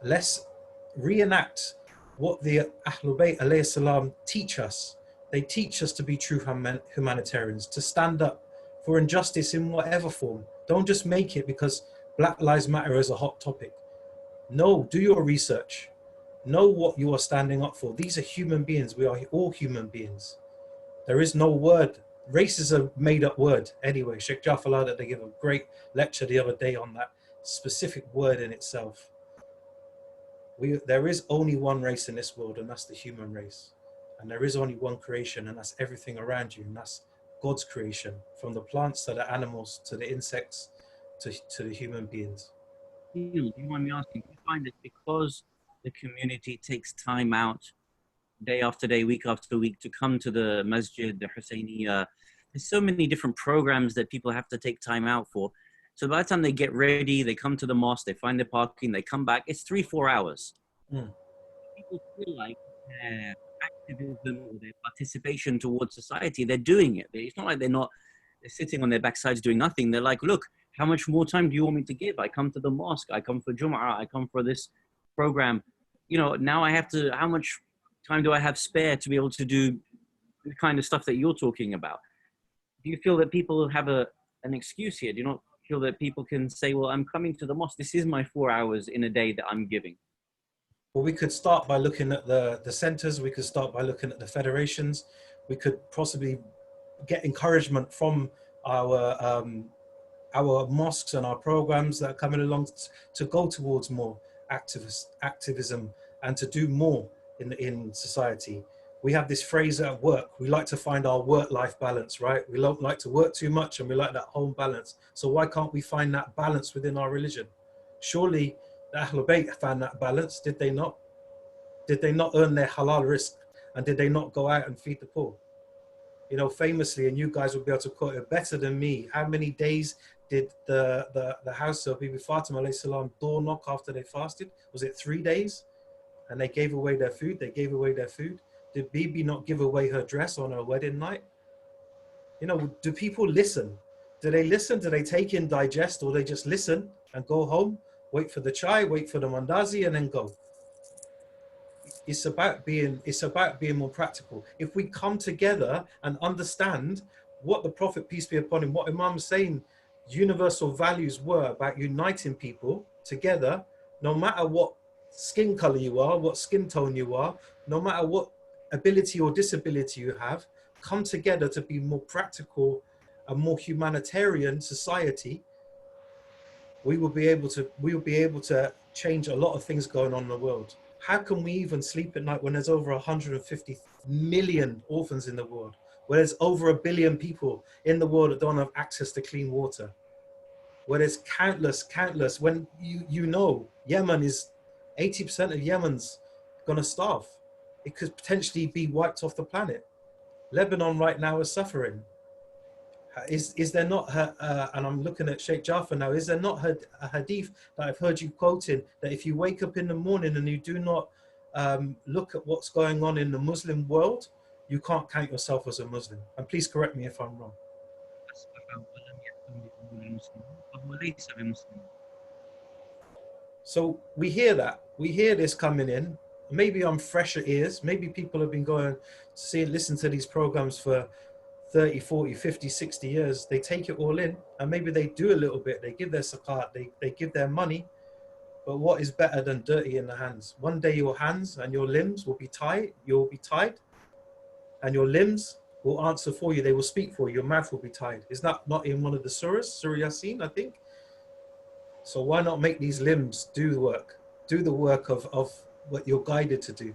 S5: Let's reenact what the Ahlul Bayt alayhi salam teach us. They teach us to be true humanitarians, to stand up for injustice in whatever form. Don't just make it because Black Lives Matter is a hot topic. No, do your research. Know what you are standing up for. These are human beings. We are all human beings. There is no word. Race is a made-up word anyway. Sheikh Jaffer Ladak, they gave a great lecture the other day on that specific word in itself. There is only one race in this world, and that's the human race. And there is only one creation, and that's everything around you, and that's God's creation, from the plants to the animals to the insects to the human beings.
S3: You mind me asking, do you find it because the community takes time out day after day, week after week to come to the masjid, the Hussainiyah? There's so many different programs that people have to take time out for. So by the time they get ready, they come to the mosque, they find their parking, they come back, it's 3-4 hours. People feel like their activism or their participation towards society, they're doing it. It's not like they're sitting on their backsides doing nothing. They're like, look, how much more time do you want me to give? I come to the mosque, I come for Jum'ah, I come for this program. You know, now I have to, how much time do I have spare to be able to do the kind of stuff that you're talking about? Do you feel that people have an excuse here? Do you not feel that people can say, well, I'm coming to the mosque, this is my 4 hours in a day that I'm giving?
S5: Well, we could start by looking at the centers. We could start by looking at the federations. We could possibly get encouragement from our mosques and our programs that are coming along to go towards more activism and to do more in society. We have this phrase at work, we like to find our work-life balance, right? We don't like to work too much and we like that home balance. So why can't we find that balance within our religion? Surely the Ahlul Bayt found that balance, did they not? Did they not earn their halal rizq? And did they not go out and feed the poor? You know, famously, and you guys will be able to quote it better than me, how many days did the house of Bibi Fatima alayhi salam door knock after they fasted? Was it 3 days? And they gave away their food, Did Bibi not give away her dress on her wedding night? You know, do people listen? Do they listen? Do they take in, digest, or they just listen and go home, wait for the chai, wait for the mandazi, and then go? It's about being more practical. If we come together and understand what the Prophet, peace be upon him, what Imam Hussain universal values were about uniting people together, no matter what skin color you are, what skin tone you are, no matter what ability or disability you have, come together to be more practical, a more humanitarian society, we will be able to change a lot of things going on in the world. How can we even sleep at night when there's over 150 million orphans in the world, where there's over 1 billion people in the world that don't have access to clean water, where there's countless, when you know Yemen is 80% of Yemen's gonna starve. It could potentially be wiped off the planet. Lebanon right now is suffering. Is there not, and I'm looking at Sheikh Jaffer now, is there not a hadith that I've heard you quoting, that if you wake up in the morning and you do not look at what's going on in the Muslim world, you can't count yourself as a Muslim? And please correct me if I'm wrong. So we hear that. We hear this coming in. Maybe I'm fresher ears. Maybe people have been going to listen to these programs for 30, 40, 50, 60 years. They take it all in, and maybe they do a little bit. They give their zakat, they give their money. But what is better than dirty in the hands? One day your hands and your limbs will be tied. You'll be tied, and your limbs will answer for you. They will speak for you. Your mouth will be tied. Is that not in one of the surahs? Surah Yasin, I think. So why not make these limbs do the work? Do the work of what you're guided to do.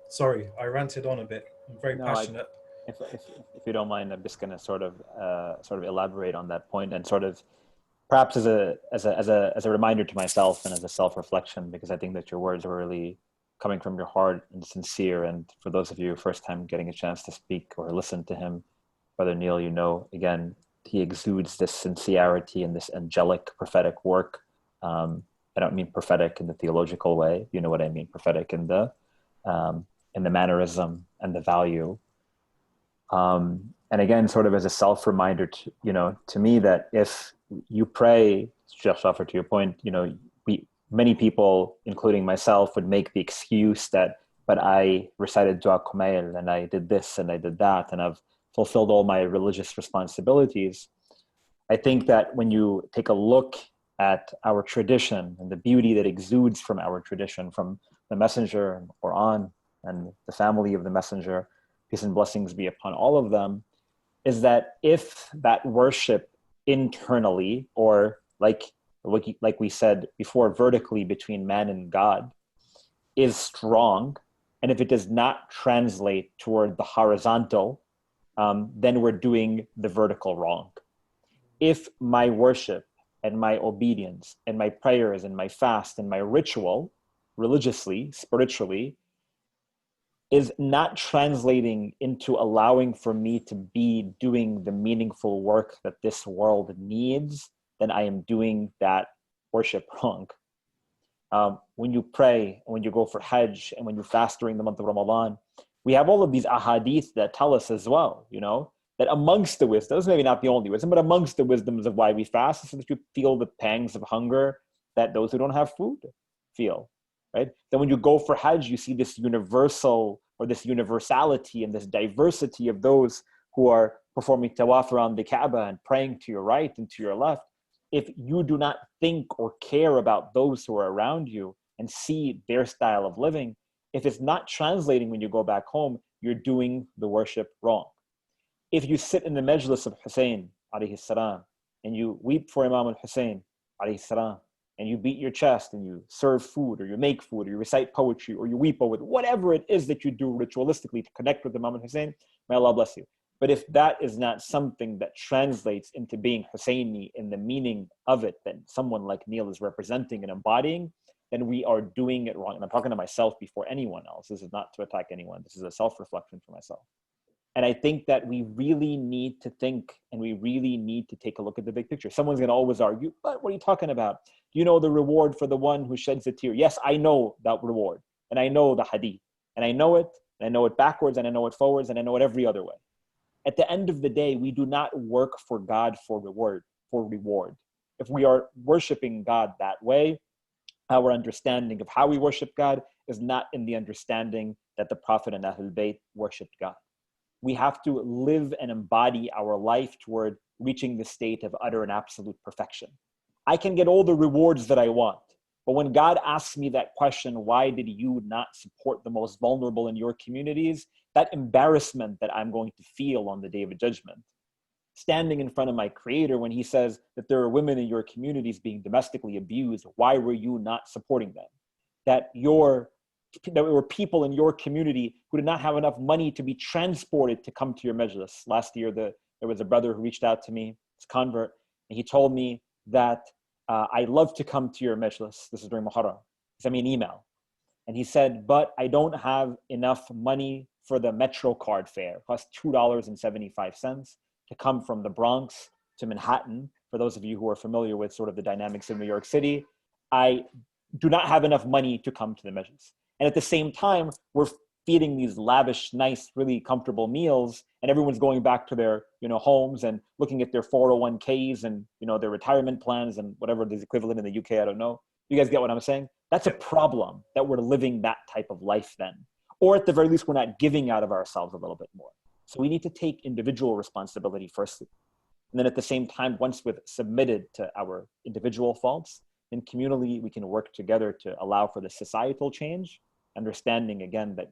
S5: Sorry, I ranted on a bit. I'm very passionate.
S2: If you don't mind, I'm just going to sort of elaborate on that point, and sort of perhaps as a reminder to myself and as a self-reflection, because I think that your words are really coming from your heart and sincere. And for those of you first time getting a chance to speak or listen to him, Brother Neil, you know, again, he exudes this sincerity and this angelic prophetic work. I don't mean prophetic in the theological way. You know what I mean? Prophetic in the mannerism and the value. And again, sort of as a self-reminder to me, that if you pray, Sh.Jaffer, to your point, many people, including myself, would make the excuse that, but I recited Dua Kumail and I did this and I did that and I've fulfilled all my religious responsibilities. I think that when you take a look at our tradition and the beauty that exudes from our tradition, from the Messenger and Quran and the family of the Messenger, peace and blessings be upon all of them, is that if that worship internally, or like we said before, vertically between man and God, is strong, and if it does not translate toward the horizontal, then we're doing the vertical wrong. If my worship and my obedience and my prayers and my fast and my ritual, religiously, spiritually, is not translating into allowing for me to be doing the meaningful work that this world needs, then I am doing that worship wrong. When you pray, when you go for Hajj, and when you fast during the month of Ramadan, we have all of these ahadith that tell us as well, that amongst the wisdoms, maybe not the only wisdom, but amongst the wisdoms of why we fast is so that you feel the pangs of hunger that those who don't have food feel, right? Then when you go for Hajj, you see this universal, or this universality and this diversity of those who are performing tawaf around the Kaaba and praying to your right and to your left. If you do not think or care about those who are around you and see their style of living, if it's not translating when you go back home, you're doing the worship wrong. If you sit in the majlis of Hussain alayhi salam and you weep for Imam Hussain alayhi salam, and you beat your chest and you serve food, or you make food, or you recite poetry, or you weep over it, whatever it is that you do ritualistically to connect with Imam Hussain, may Allah bless you. But if that is not something that translates into being Hussaini in the meaning of it, that someone like Neil is representing and embodying, then we are doing it wrong. And I'm talking to myself before anyone else. This is not to attack anyone. This is a self-reflection for myself. And I think that we really need to think, and we really need to take a look at the big picture. Someone's going to always argue, but what are you talking about? You know the reward for the one who sheds a tear. Yes, I know that reward, and I know the hadith, and I know it backwards, and I know it forwards, and I know it every other way. At the end of the day, we do not work for God for reward. If we are worshiping God that way, our understanding of how we worship God is not in the understanding that the Prophet and Ahlul Bayt worshipped God. We have to live and embody our life toward reaching the state of utter and absolute perfection. I can get all the rewards that I want, But when God asks me that question, why did you not support the most vulnerable in your communities? That embarrassment that I'm going to feel on the day of judgment, standing in front of my creator when he says that there are women in your communities being domestically abused, why were you not supporting them? That there were people in your community who did not have enough money to be transported to come to your majlis. Last year, there was a brother who reached out to me, his convert, and he told me that I love to come to your majlis. This is during Muharram. He sent me an email. And he said, but I don't have enough money for the Metro card fare. It costs $2.75 to come from the Bronx to Manhattan. For those of you who are familiar with sort of the dynamics of New York City, I do not have enough money to come to the majlis. And at the same time, we're feeding these lavish, nice, really comfortable meals, and everyone's going back to their, homes and looking at their 401ks and, their retirement plans and whatever is equivalent in the UK, I don't know. You guys get what I'm saying? That's a problem that we're living that type of life then. Or at the very least, we're not giving out of ourselves a little bit more. So we need to take individual responsibility firstly. And then at the same time, once we've submitted to our individual faults, then communally we can work together to allow for the societal change, understanding again that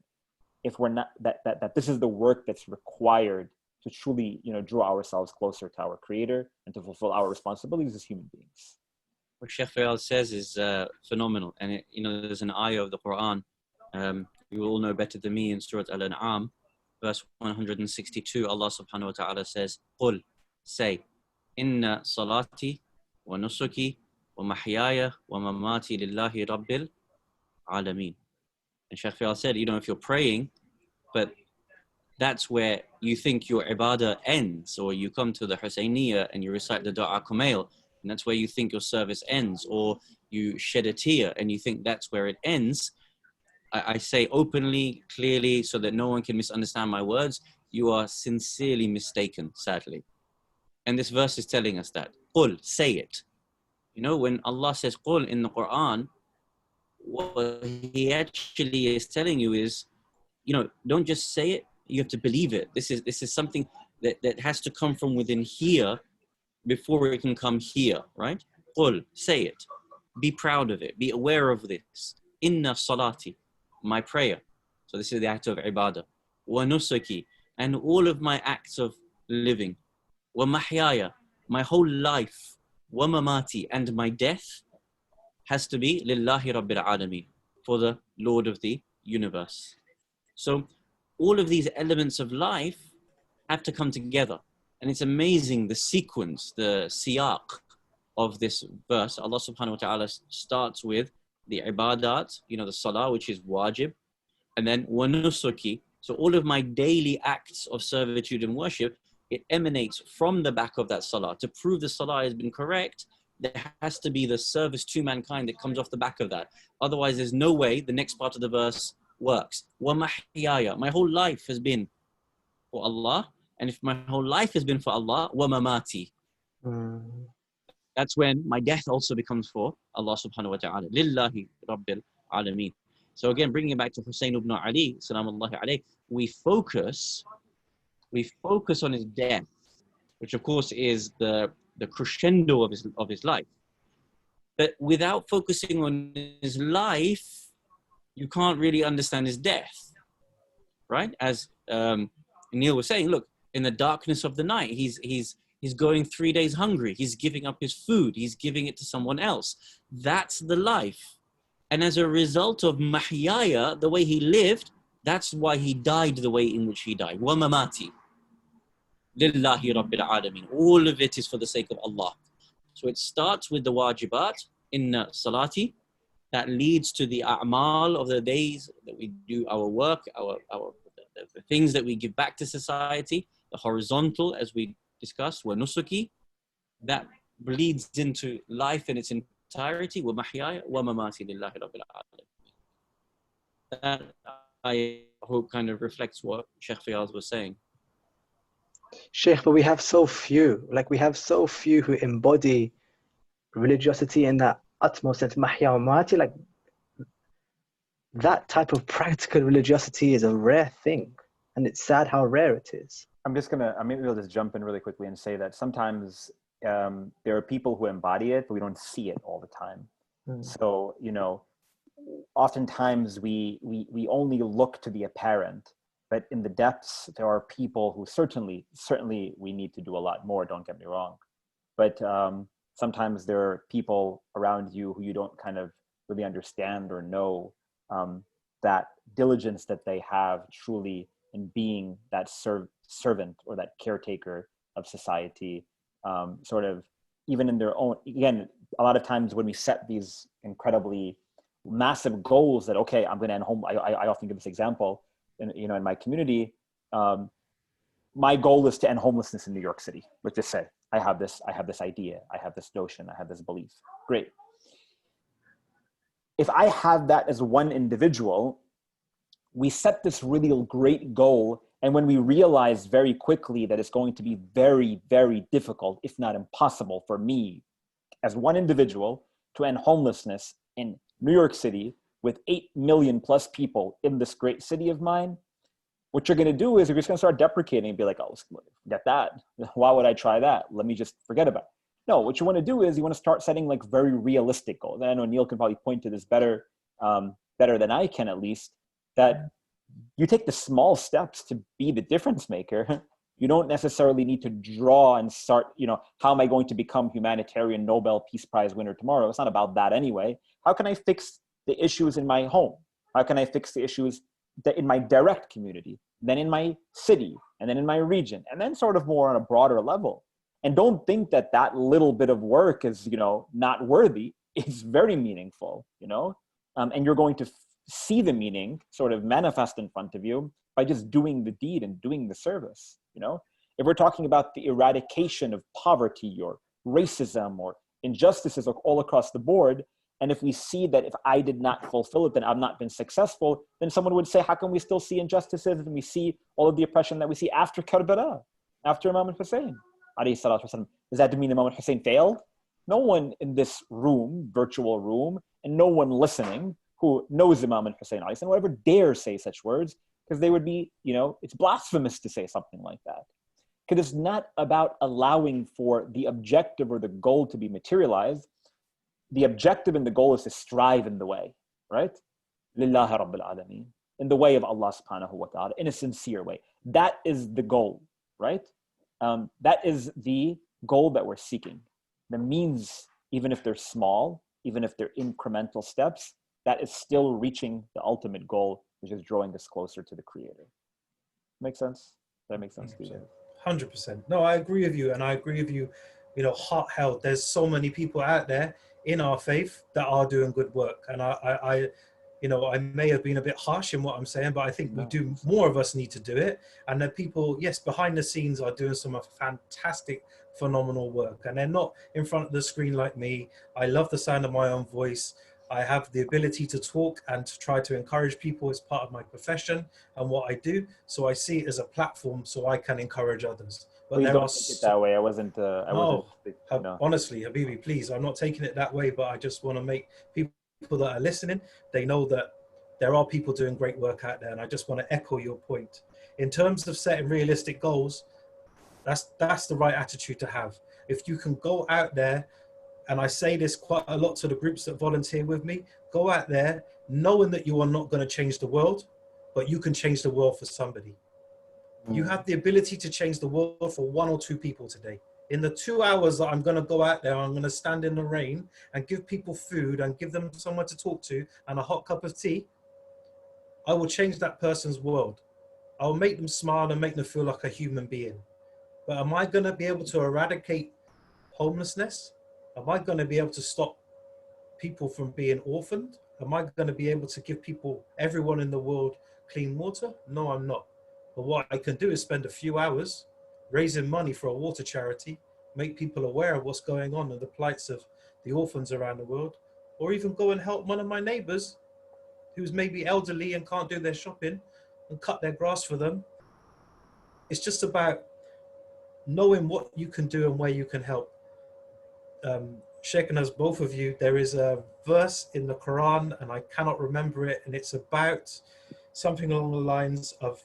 S2: if we're not, that this is the work that's required to truly, draw ourselves closer to our creator and to fulfill our responsibilities as human beings.
S3: What Sheikh Faiyaz says is phenomenal. And, there's an ayah of the Quran, you all know better than me, in Surah Al-An'am, verse 162, Allah subhanahu wa ta'ala says, قُل, say, Inna salati wa nusuki wa mahyaya wa mamati lillahi rabbil alameen. And Sheikh Faiyaz said, if you're praying, but that's where you think your ibadah ends, or you come to the Husayniyah and you recite the Du'a Kumail, and that's where you think your service ends, or you shed a tear and you think that's where it ends. I say openly, clearly, so that no one can misunderstand my words, you are sincerely mistaken, sadly. And this verse is telling us that. Qul, say it. When Allah says Qul in the Quran, what he actually is telling you is, don't just say it, you have to believe it. This is something that has to come from within here before it can come here, right? Qul, say it. Be proud of it. Be aware of this. Inna salati, my prayer. So this is the act of ibadah. Wa nusuki, and all of my acts of living. Wa mahyaya, my whole life. Wa mamati, and my death has to be lillahi rabbil alameen, for the Lord of the universe. So all of these elements of life have to come together. And it's amazing the sequence, the siyaq of this verse. Allah subhanahu wa ta'ala starts with the ibadat, the salah, which is wajib, and then wa nusuki. So all of my daily acts of servitude and worship, it emanates from the back of that salah. To prove the salah has been correct, there has to be the service to mankind that comes off the back of that. Otherwise, there's no way the next part of the verse works. Wa mahyaya, my whole life has been for Allah. And if my whole life has been for Allah, wa mamati. That's when my death also becomes for Allah subhanahu wa ta'ala. Lillahi rabbil alameen. So again, bringing it back to Hussain ibn Ali, salamullahi alayhi, we focus on his death, which of course is the crescendo of his life. But without focusing on his life, you can't really understand his death, right? As Neil was saying, look, in the darkness of the night, he's going 3 days hungry. He's giving up his food. He's giving it to someone else. That's the life. And as a result of mahyaya, the way he lived, that's why he died the way in which he died. Wa mamati. Lillahi rabbil alameen. All of it is for the sake of Allah. So it starts with the wajibat, inna salati. That leads to the a'mal of the days that we do our work, the things that we give back to society, the horizontal, as we discussed, wa nusuki, that bleeds into life in its entirety, wa mahyaya wa mamati lillahi rabbil alamin. That, I hope, kind of reflects what Sheikh Faiyaz was saying.
S4: Sheikh, but we have so few who embody religiosity in that utmost sense, mahya wa mamati. Like, that type of practical religiosity is a rare thing, and it's sad how rare it is.
S2: Maybe I'll just jump in really quickly and say that sometimes there are people who embody it, but we don't see it all the time. So, oftentimes we only look to the apparent, but in the depths, there are people who certainly we need to do a lot more, don't get me wrong. But sometimes there are people around you who you don't kind of really understand or know that diligence that they have truly in being that servant or that caretaker of society, sort of even in their own, again, a lot of times when we set these incredibly massive goals that, okay, I'm going to end home. I often give this example in my community. My goal is to end homelessness in New York City. Let's just say I have this idea, I have this notion, I have this belief. Great. If I have that as one individual, we set this really great goal. And when we realize very quickly that it's going to be very, very difficult, if not impossible for me as one individual to end homelessness in New York City with 8 million plus people in this great city of mine, what you're going to do is you're just going to start deprecating and be like, oh, forget that. Why would I try that? Let me just forget about it. No, what you want to do is you want to start setting like very realistic goals. And I know Neil can probably point to this better than I can, at least, that you take the small steps to be the difference maker. You don't necessarily need to draw and start, how am I going to become humanitarian Nobel Peace Prize winner tomorrow? It's not about that anyway. How can I fix the issues in my home? How can I fix the issues in my direct community, then in my city, and then in my region, and then sort of more on a broader level? And don't think that that little bit of work is, not worthy. It's very meaningful, and you're going to see the meaning sort of manifest in front of you by just doing the deed and doing the service. If we're talking about the eradication of poverty or racism or injustices all across the board, and if we see that if I did not fulfill it, then I've not been successful, then someone would say, how can we still see injustices and we see all of the oppression that we see after Karbala, after Imam Hussain? Does that mean Imam Hussain failed? No one in this room, virtual room, and no one listening who knows Imam Hussain would ever dare say such words, because they would be, it's blasphemous to say something like that. Because it's not about allowing for the objective or the goal to be materialized. The objective and the goal is to strive in the way, right? Lillahi Rabbil Alameen, in the way of Allah subhanahu wa ta'ala, in a sincere way. That is the goal, right? That is the goal that we're seeking. The means, even if they're small, even if they're incremental steps, that is still reaching the ultimate goal, which is drawing us closer to the Creator. Make sense? That makes sense to you?
S5: 100%. No, I agree with you, and I agree with you. Heart held. There's so many people out there in our faith that are doing good work, and I may have been a bit harsh in what I'm saying, but I think more of us need to do it. And that people, yes, behind the scenes are doing some fantastic, phenomenal work, and they're not in front of the screen like me. I love the sound of my own voice. I have the ability to talk and to try to encourage people as part of my profession and what I do. So I see it as a platform so I can encourage others. But
S2: please don't take it that way. I wasn't.
S5: Honestly, Habibi, please, I'm not taking it that way, but I just want to make people that are listening, they know that there are people doing great work out there. And I just want to echo your point. In terms of setting realistic goals, that's the right attitude to have. If you can go out there, and I say this quite a lot to the groups that volunteer with me, go out there knowing that you are not going to change the world, but you can change the world for somebody. You have the ability to change the world for 1 or 2 people today. In the 2 hours that I'm going to go out there, I'm going to stand in the rain and give people food and give them someone to talk to and a hot cup of tea. I will change that person's world. I'll make them smile and make them feel like a human being. But am I going to be able to eradicate homelessness? Am I going to be able to stop people from being orphaned? Am I going to be able to give people, everyone in the world, clean water? No, I'm not. But what I can do is spend a few hours raising money for a water charity, make people aware of what's going on and the plights of the orphans around the world, or even go and help one of my neighbors who's maybe elderly and can't do their shopping and cut their grass for them. It's just about knowing what you can do and where you can help. Sheikh and us, both of you, there is a verse in the Quran, and I cannot remember it, and it's about something along the lines of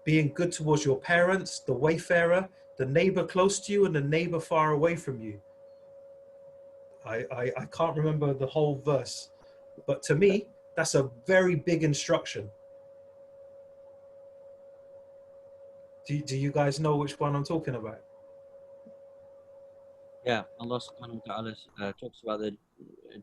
S5: being good towards your parents, the wayfarer, the neighbor close to you, and the neighbor far away from you. I can't remember the whole verse, but to me, that's a very big instruction. Do you guys know which one I'm talking about?
S3: Yeah, Allah subhanahu wa ta'ala talks about the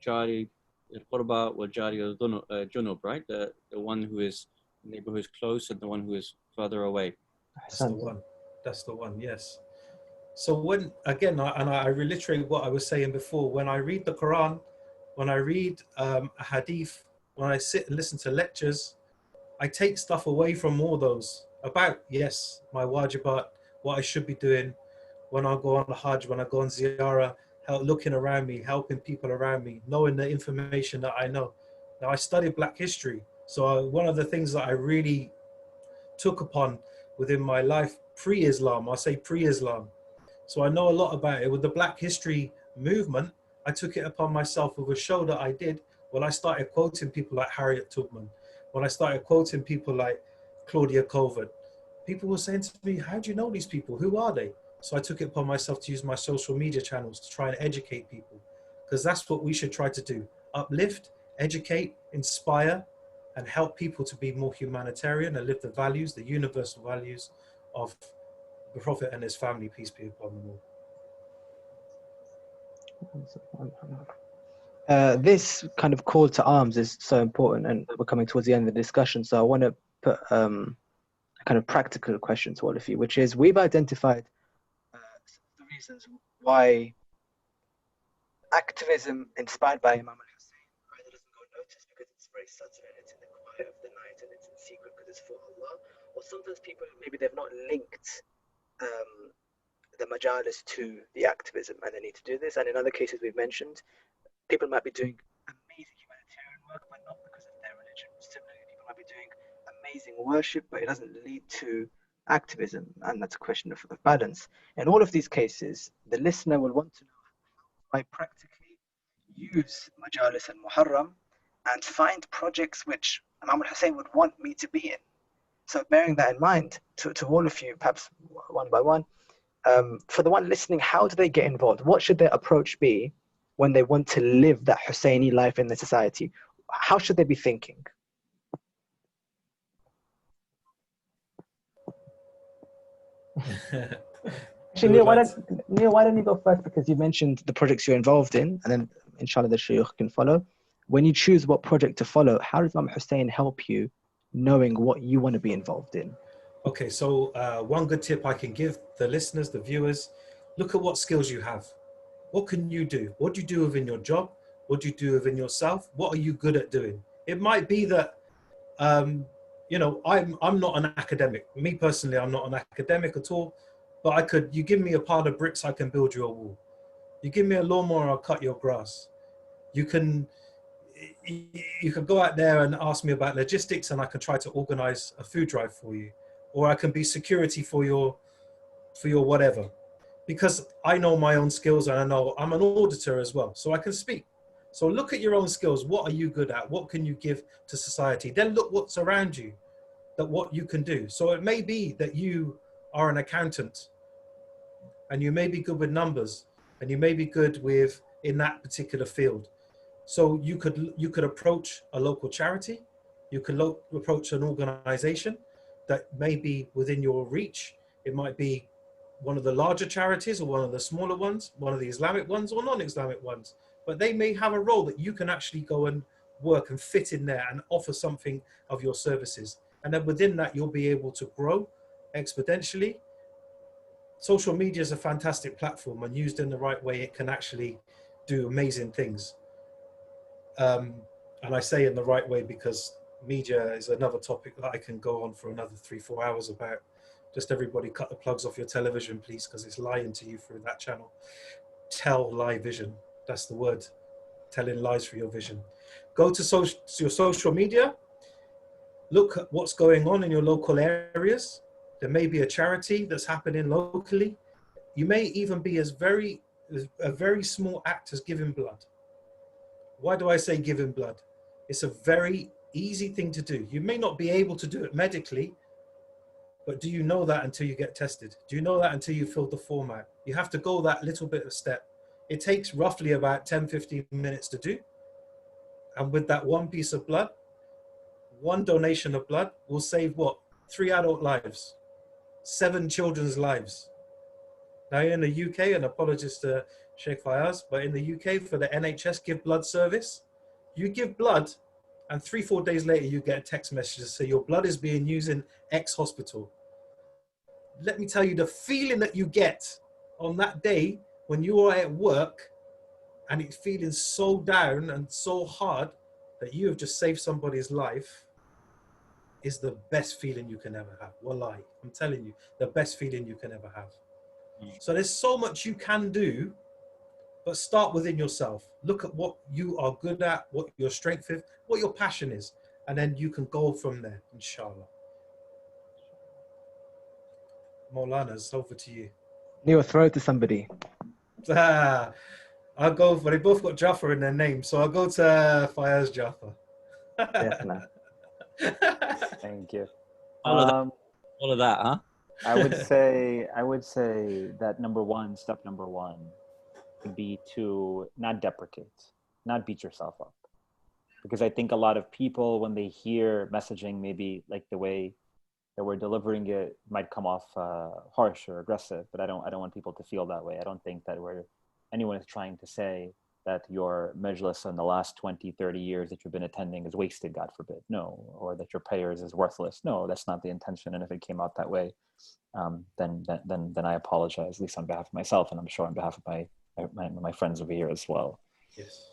S3: jari al-qurba wa jari al-junub, right? The one who is neighbor who is close and the one who is further away.
S5: That's the one. That's the one, yes. So when, again, I reiterate what I was saying before, when I read the Quran, when I read a hadith, when I sit and listen to lectures, I take stuff away from all those about, yes, my wajibat, what I should be doing when I go on the Hajj, when I go on ziyarah, looking around me, helping people around me, knowing the information that I know. Now, I studied Black history. So one of the things that I really took upon within my life pre-Islam, I say pre-Islam. So I know a lot about it. With the Black history movement, I took it upon myself with a show that I did when I started quoting people like Harriet Tubman, when I started quoting people like Claudia Covert. People were saying to me, how do you know these people? Who are they? So I took it upon myself to use my social media channels to try and educate people, because that's what we should try to do. Uplift, educate, inspire, and help people to be more humanitarian and live the values, the universal values of the Prophet and his family, peace be upon them
S4: all. This kind of call to arms is so important, and we're coming towards the end of the discussion. So I want to put a kind of practical question to all of you, which is, we've identified the reasons why activism inspired by Imam Hussain either doesn't go noticed because it's very subtle and it's in the quiet of the night and it's in secret because it's for Allah, or sometimes people, maybe they've not linked the majalis to the activism and they need to do this. And in other cases we've mentioned, people might be doing amazing humanitarian work but not because of their religion. Similarly, people might be doing amazing worship but it doesn't lead to activism, and that's a question of balance. In all of these cases, the listener will want to know how I practically use majalis and muharram and find projects which Imam Hussain would want me to be in. So bearing that in mind, to all of you, perhaps one by one, for the one listening, how do they get involved? What should their approach be when they want to live that Hussaini life in the society? How should they be thinking? Actually, Neil, why don't you go first, because you mentioned the projects you're involved in, and then inshallah the shaykh can follow. When you choose what project to follow, how does Imam Hussain help you knowing what you want to be involved in?
S5: Okay, so one good tip I can give the listeners, the viewers, look at what skills you have. What can you do? What do you do within your job? What do you do within yourself? What are you good at doing? It might be that, you know, I'm not an academic. Me personally, I'm not an academic at all. But you give me a pile of bricks, I can build you a wall. You give me a lawnmower, I'll cut your grass. You can go out there and ask me about logistics and I can try to organize a food drive for you. Or I can be security for your whatever. Because I know my own skills and I know I'm an auditor as well, so I can speak. So look at your own skills. What are you good at? What can you give to society? Then look what's around you, that what you can do. So it may be that you are an accountant and you may be good with numbers and you may be good with in that particular field. So you could approach a local charity, you could approach an organization that may be within your reach. It might be one of the larger charities or one of the smaller ones, one of the Islamic ones or non-Islamic ones, but they may have a role that you can actually go and work and fit in there and offer something of your services. And then within that, you'll be able to grow exponentially. Social media is a fantastic platform, and used in the right way, it can actually do amazing things. And I say in the right way because media is another topic that I can go on for another 3-4 hours about. Just everybody cut the plugs off your television, please, because it's lying to you through that channel. Tell lie vision. That's the word. Telling lies through your vision. Go to your social media. Look at what's going on in your local areas. There may be a charity that's happening locally. You may even be a very small act as giving blood. Why do I say giving blood? It's a very easy thing to do. You may not be able to do it medically, but do you know that until you get tested? Do you know that until you fill the form out? You have to go that little bit of step. it takes roughly about 10-15 minutes to do. And with that one piece of blood, one donation of blood will save what? 3 adult lives, 7 children's lives. Now in the UK, and apologies to Sheikh Faiyaz, but in the UK for the NHS Give Blood service, you give blood and 3-4 days later you get a text message to say your blood is being used in X hospital. Let me tell you, the feeling that you get on that day when you are at work and it's feeling so down and so hard that you have just saved somebody's life is the best feeling you can ever have. Wallahi, I'm telling you, the best feeling you can ever have. So there's so much you can do, but start within yourself. Look at what you are good at, what your strength is, what your passion is, and then you can go from there, inshallah. Maulana, it's over to you.
S4: Neil, throw it to somebody.
S5: I'll go for, they both got Jaffer in their name, so I'll go to Faiyaz Jaffer.
S4: Yes, man.
S2: Thank you.
S3: All of that, huh?
S2: I would say that step number one would be to not deprecate, not beat yourself up. Because I think a lot of people, when they hear messaging, maybe like the way that we're delivering it might come off harsh or aggressive, but I don't want people to feel that way. I don't think that anyone is trying to say that your majlis in the last 20, 30 years that you've been attending is wasted, God forbid. No, or that your prayers is worthless. No, that's not the intention. And if it came out that way, then I apologize, at least on behalf of myself, and I'm sure on behalf of my friends over here as well.
S5: Yes.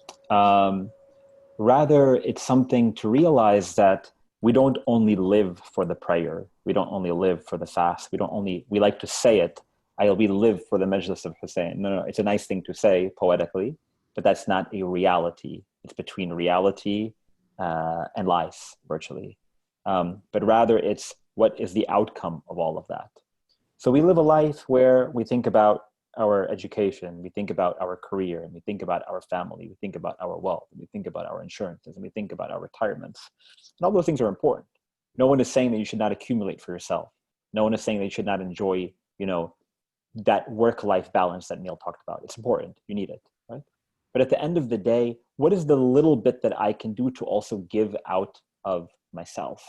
S2: Rather, it's something to realize that we don't only live for the prayer. We don't only live for the fast. We like to say it, we live for the majlis of Hussein. No, it's a nice thing to say poetically, but that's not a reality. It's between reality and lies, virtually. But rather, it's what is the outcome of all of that. So we live a life where we think about our education, we think about our career, and we think about our family, we think about our wealth, and we think about our insurances, and we think about our retirements. And all those things are important. No one is saying that you should not accumulate for yourself. No one is saying that you should not enjoy, that work-life balance that Neil talked about. It's important. You need it, right? But at the end of the day, what is the little bit that I can do to also give out of myself?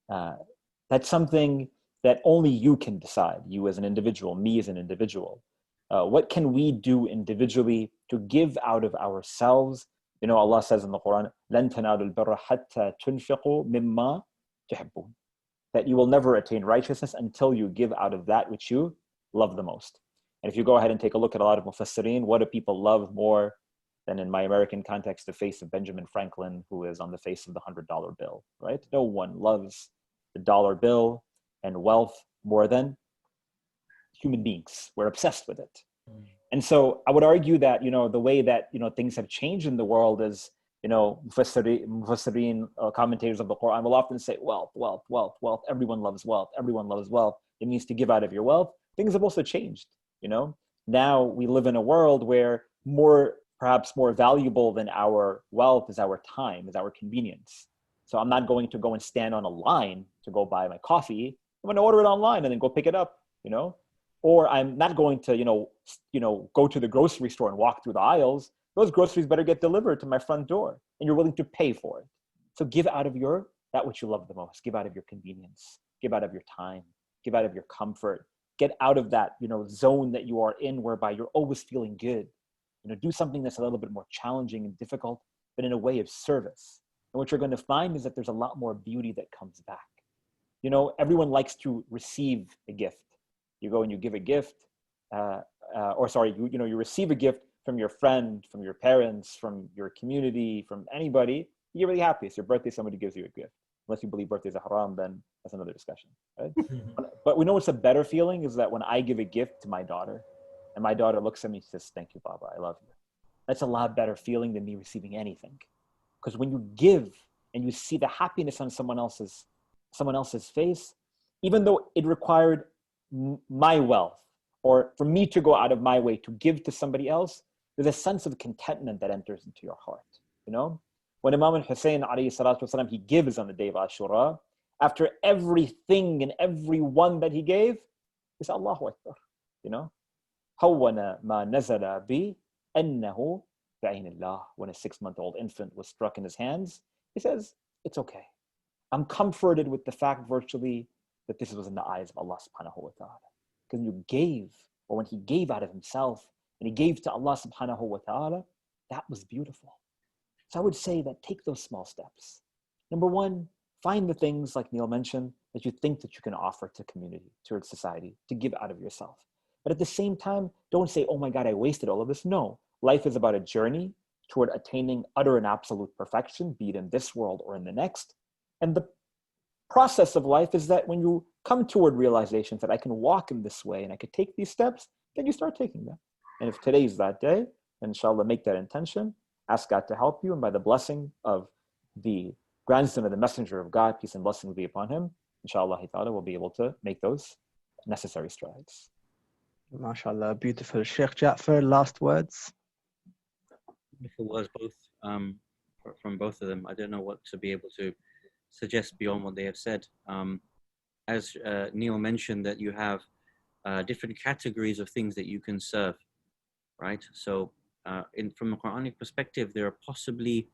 S2: That's something that only you can decide, you as an individual, me as an individual. What can we do individually to give out of ourselves? Allah says in the Quran, لَن تَنَالُوا الْبِرَّ حَتَّى تُنْفِقُوا مِمَّا تُحِبُّونَ, that you will never attain righteousness until you give out of that which you love the most. And if you go ahead and take a look at a lot of mufassirin, what do people love more than, in my American context, the face of Benjamin Franklin, who is on the face of the $100 bill, right? No one loves the dollar bill and wealth more than human beings. We're obsessed with it. And so I would argue that, the way that, things have changed in the world is, mufassirin, commentators of the Quran will often say, wealth, wealth, wealth, wealth. Everyone loves wealth. Everyone loves wealth. It means to give out of your wealth. Things have also changed, Now we live in a world where perhaps more valuable than our wealth is our time, is our convenience. So I'm not going to go and stand on a line to go buy my coffee. I'm going to order it online and then go pick it up, Or I'm not going to, go to the grocery store and walk through the aisles. Those groceries better get delivered to my front door, and you're willing to pay for it. So give out of that which you love the most. Give out of your convenience. Give out of your time. Give out of your comfort. Get out of that, zone that you are in, whereby you're always feeling good. Do something that's a little bit more challenging and difficult, but in a way of service. And what you're going to find is that there's a lot more beauty that comes back. Everyone likes to receive a gift. You go and you give a gift, you receive a gift from your friend, from your parents, from your community, from anybody. You're really happy. It's your birthday, somebody gives you a gift. Unless you believe birthdays are haram, then that's another discussion, right? But we know what's a better feeling is that when I give a gift to my daughter, and my daughter looks at me and says, "Thank you, Baba, I love you." That's a lot better feeling than me receiving anything. Because when you give and you see the happiness on someone else's face, even though it required my wealth, or for me to go out of my way to give to somebody else, there's a sense of contentment that enters into your heart. When Imam Hussain alayhi salatu wasalam, he gives on the day of Ashura, after everything and everyone that he gave, he said, Allahu Akbar. Hawwana ma nazala bi أنه بعين الله, when a 6-month-old infant was struck in his hands, he says, it's okay. I'm comforted with the fact virtually that this was in the eyes of Allah subhanahu wa ta'ala. Because when you gave, or when he gave out of himself, and he gave to Allah subhanahu wa ta'ala, that was beautiful. So I would say that take those small steps. Number one, find the things like Neil mentioned that you think that you can offer to community, to society, to give out of yourself. But at the same time, don't say, oh my God, I wasted all of this. No, life is about a journey toward attaining utter and absolute perfection, be it in this world or in the next. And the process of life is that when you come toward realizations that I can walk in this way and I could take these steps, then you start taking them. And if today is that day, then inshallah, make that intention, ask God to help you, and by the blessing of the grandson of the messenger of God, peace and blessings be upon him, inshallah ta'ala will be able to make those necessary strides.
S4: MashaAllah, beautiful. Sheikh Jaffer, last words.
S3: Beautiful words, both from both of them. I don't know what to be able to suggest beyond what they have said. As Neil mentioned, that you have different categories of things that you can serve, right? So from a Quranic perspective, there are possibly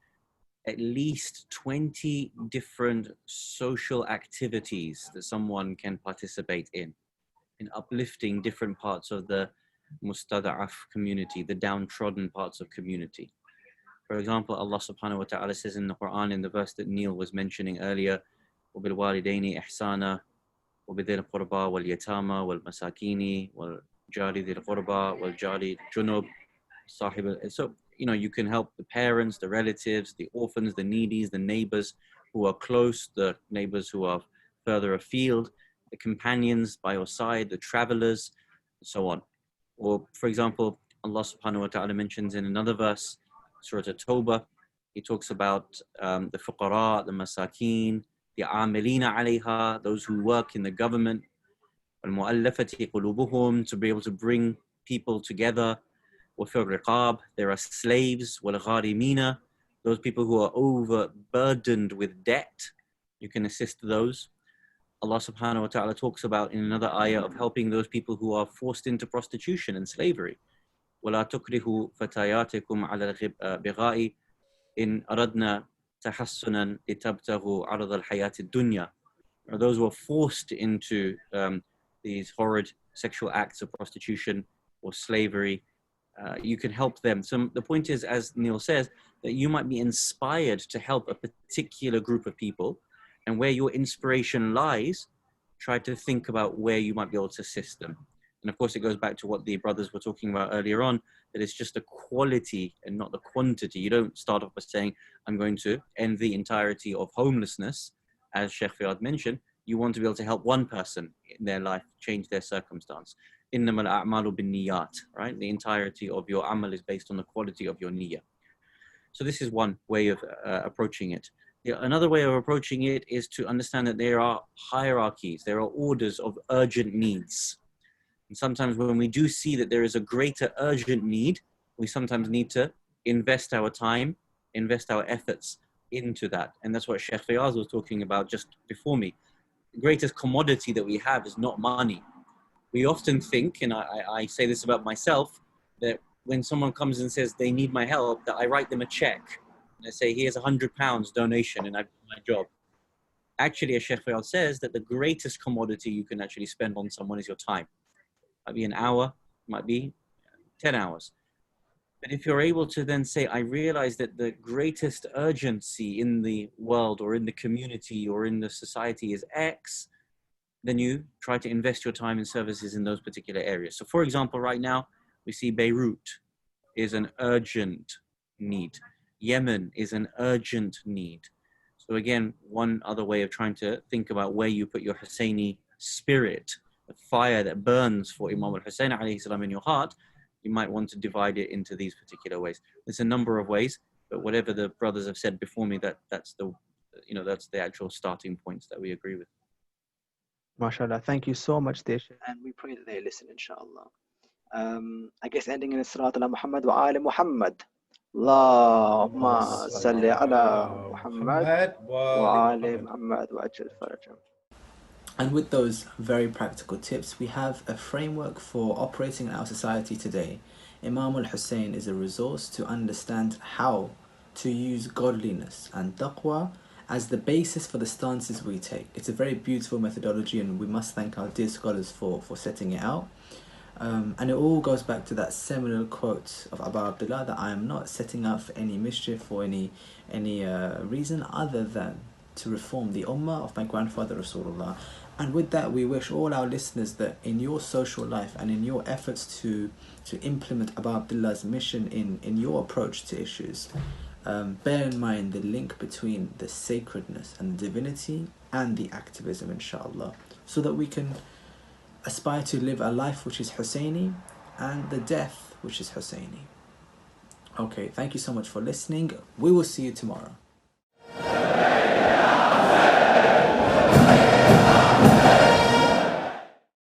S3: at least 20 different social activities that someone can participate in uplifting different parts of the mustada'af community, the downtrodden parts of community. For example, Allah subhanahu wa ta'ala says in the Quran, in the verse that Neil was mentioning earlier, وَبِالْوَالِدَيْنِ إِحْسَانًا وَبِذِي الْقُرْبَى وَالْيَتَامَى وَالْمَسَاكِينِ وَالْجَارِ ذِي الْقُرْبَى وَالْجَارِ الْجُنُبِ صَاحِبِ. So, you can help the parents, the relatives, the orphans, the needies, the neighbors who are close, the neighbors who are further afield, the companions by your side, the travelers, and so on. Or, for example, Allah subhanahu wa ta'ala mentions in another verse, Surah At-Tawbah, he talks about the fuqara, the masakeen, the amilina alayha, those who work in the government, al-mu'allafati qulubuhum, to be able to bring people together. وَفِي الرِّقَابِ, there are slaves, وَالْغَارِمِينَ, those people who are overburdened with debt, you can assist those. Allah subhanahu wa ta'ala talks about in another ayah of helping those people who are forced into prostitution and slavery. وَلَا تُكْرِهُ فَتَيَاتِكُمْ عَلَى الْبِغَاءِ إِنْ أَرَدْنَا تَحَسُّنًا لِتَبْتَغُوا عَرَضَ الْحَيَاةِ الدُّنْيَا. Or those who are forced into these horrid sexual acts of prostitution or slavery, you can help them. So the point is, as Neil says, that you might be inspired to help a particular group of people, and where your inspiration lies, try to think about where you might be able to assist them. And of course, it goes back to what the brothers were talking about earlier on, that it's just the quality and not the quantity. You don't start off by saying, I'm going to end the entirety of homelessness, as Sheikh Faiyaz mentioned. You want to be able to help one person in their life change their circumstance. إِنَّمَا الْأَعْمَالُ بِالنِّيَّاتِ, right? The entirety of your amal is based on the quality of your niyyah. So this is one way of approaching it. Another way of approaching it is to understand that there are hierarchies, there are orders of urgent needs. And sometimes when we do see that there is a greater urgent need, we sometimes need to invest our time, invest our efforts into that. And that's what Sheikh Faiyaz was talking about just before me. The greatest commodity that we have is not money. We often think, and I say this about myself, that when someone comes and says they need my help, that I write them a check. And I say, here's £100 donation and I've done my job. Actually, as Sheikh Faiyaz says, that the greatest commodity you can actually spend on someone is your time. Might be an hour, might be 10 hours. But if you're able to then say, I realize that the greatest urgency in the world or in the community or in the society is X, then you try to invest your time in services in those particular areas. So for example, right now, we see Beirut is an urgent need. Yemen is an urgent need. So again, one other way of trying to think about where you put your Hussaini spirit, the fire that burns for Imam Hussain alayhi salam in your heart, you might want to divide it into these particular ways. There's a number of ways, but whatever the brothers have said before me, that's the actual starting points that we agree with.
S4: MashaAllah, thank you so much, Desh. And we pray that they listen, inshallah. I guess ending in As-Salat ala Muhammad wa Ali Muhammad. Allahumma salli ala Muhammad wa Ali Muhammad wa ajil farajam.
S1: And with those very practical tips, we have a framework for operating in our society today Imam Hussain is a resource to understand how to use godliness and taqwa as the basis for the stances we take. It's a very beautiful methodology, and we must thank our dear scholars for setting it out. And it all goes back to that seminal quote of Abu Abdullah, that I am not setting out for any mischief or any reason other than to reform the ummah of my grandfather Rasulullah. And with that, we wish all our listeners that in your social life and in your efforts to implement Abu Abdullah's mission in your approach to issues, bear in mind the link between the sacredness and the divinity and the activism, inshallah, so that we can aspire to live a life which is Husseini and the death which is Husseini. Okay, thank you so much for listening. We will see you tomorrow.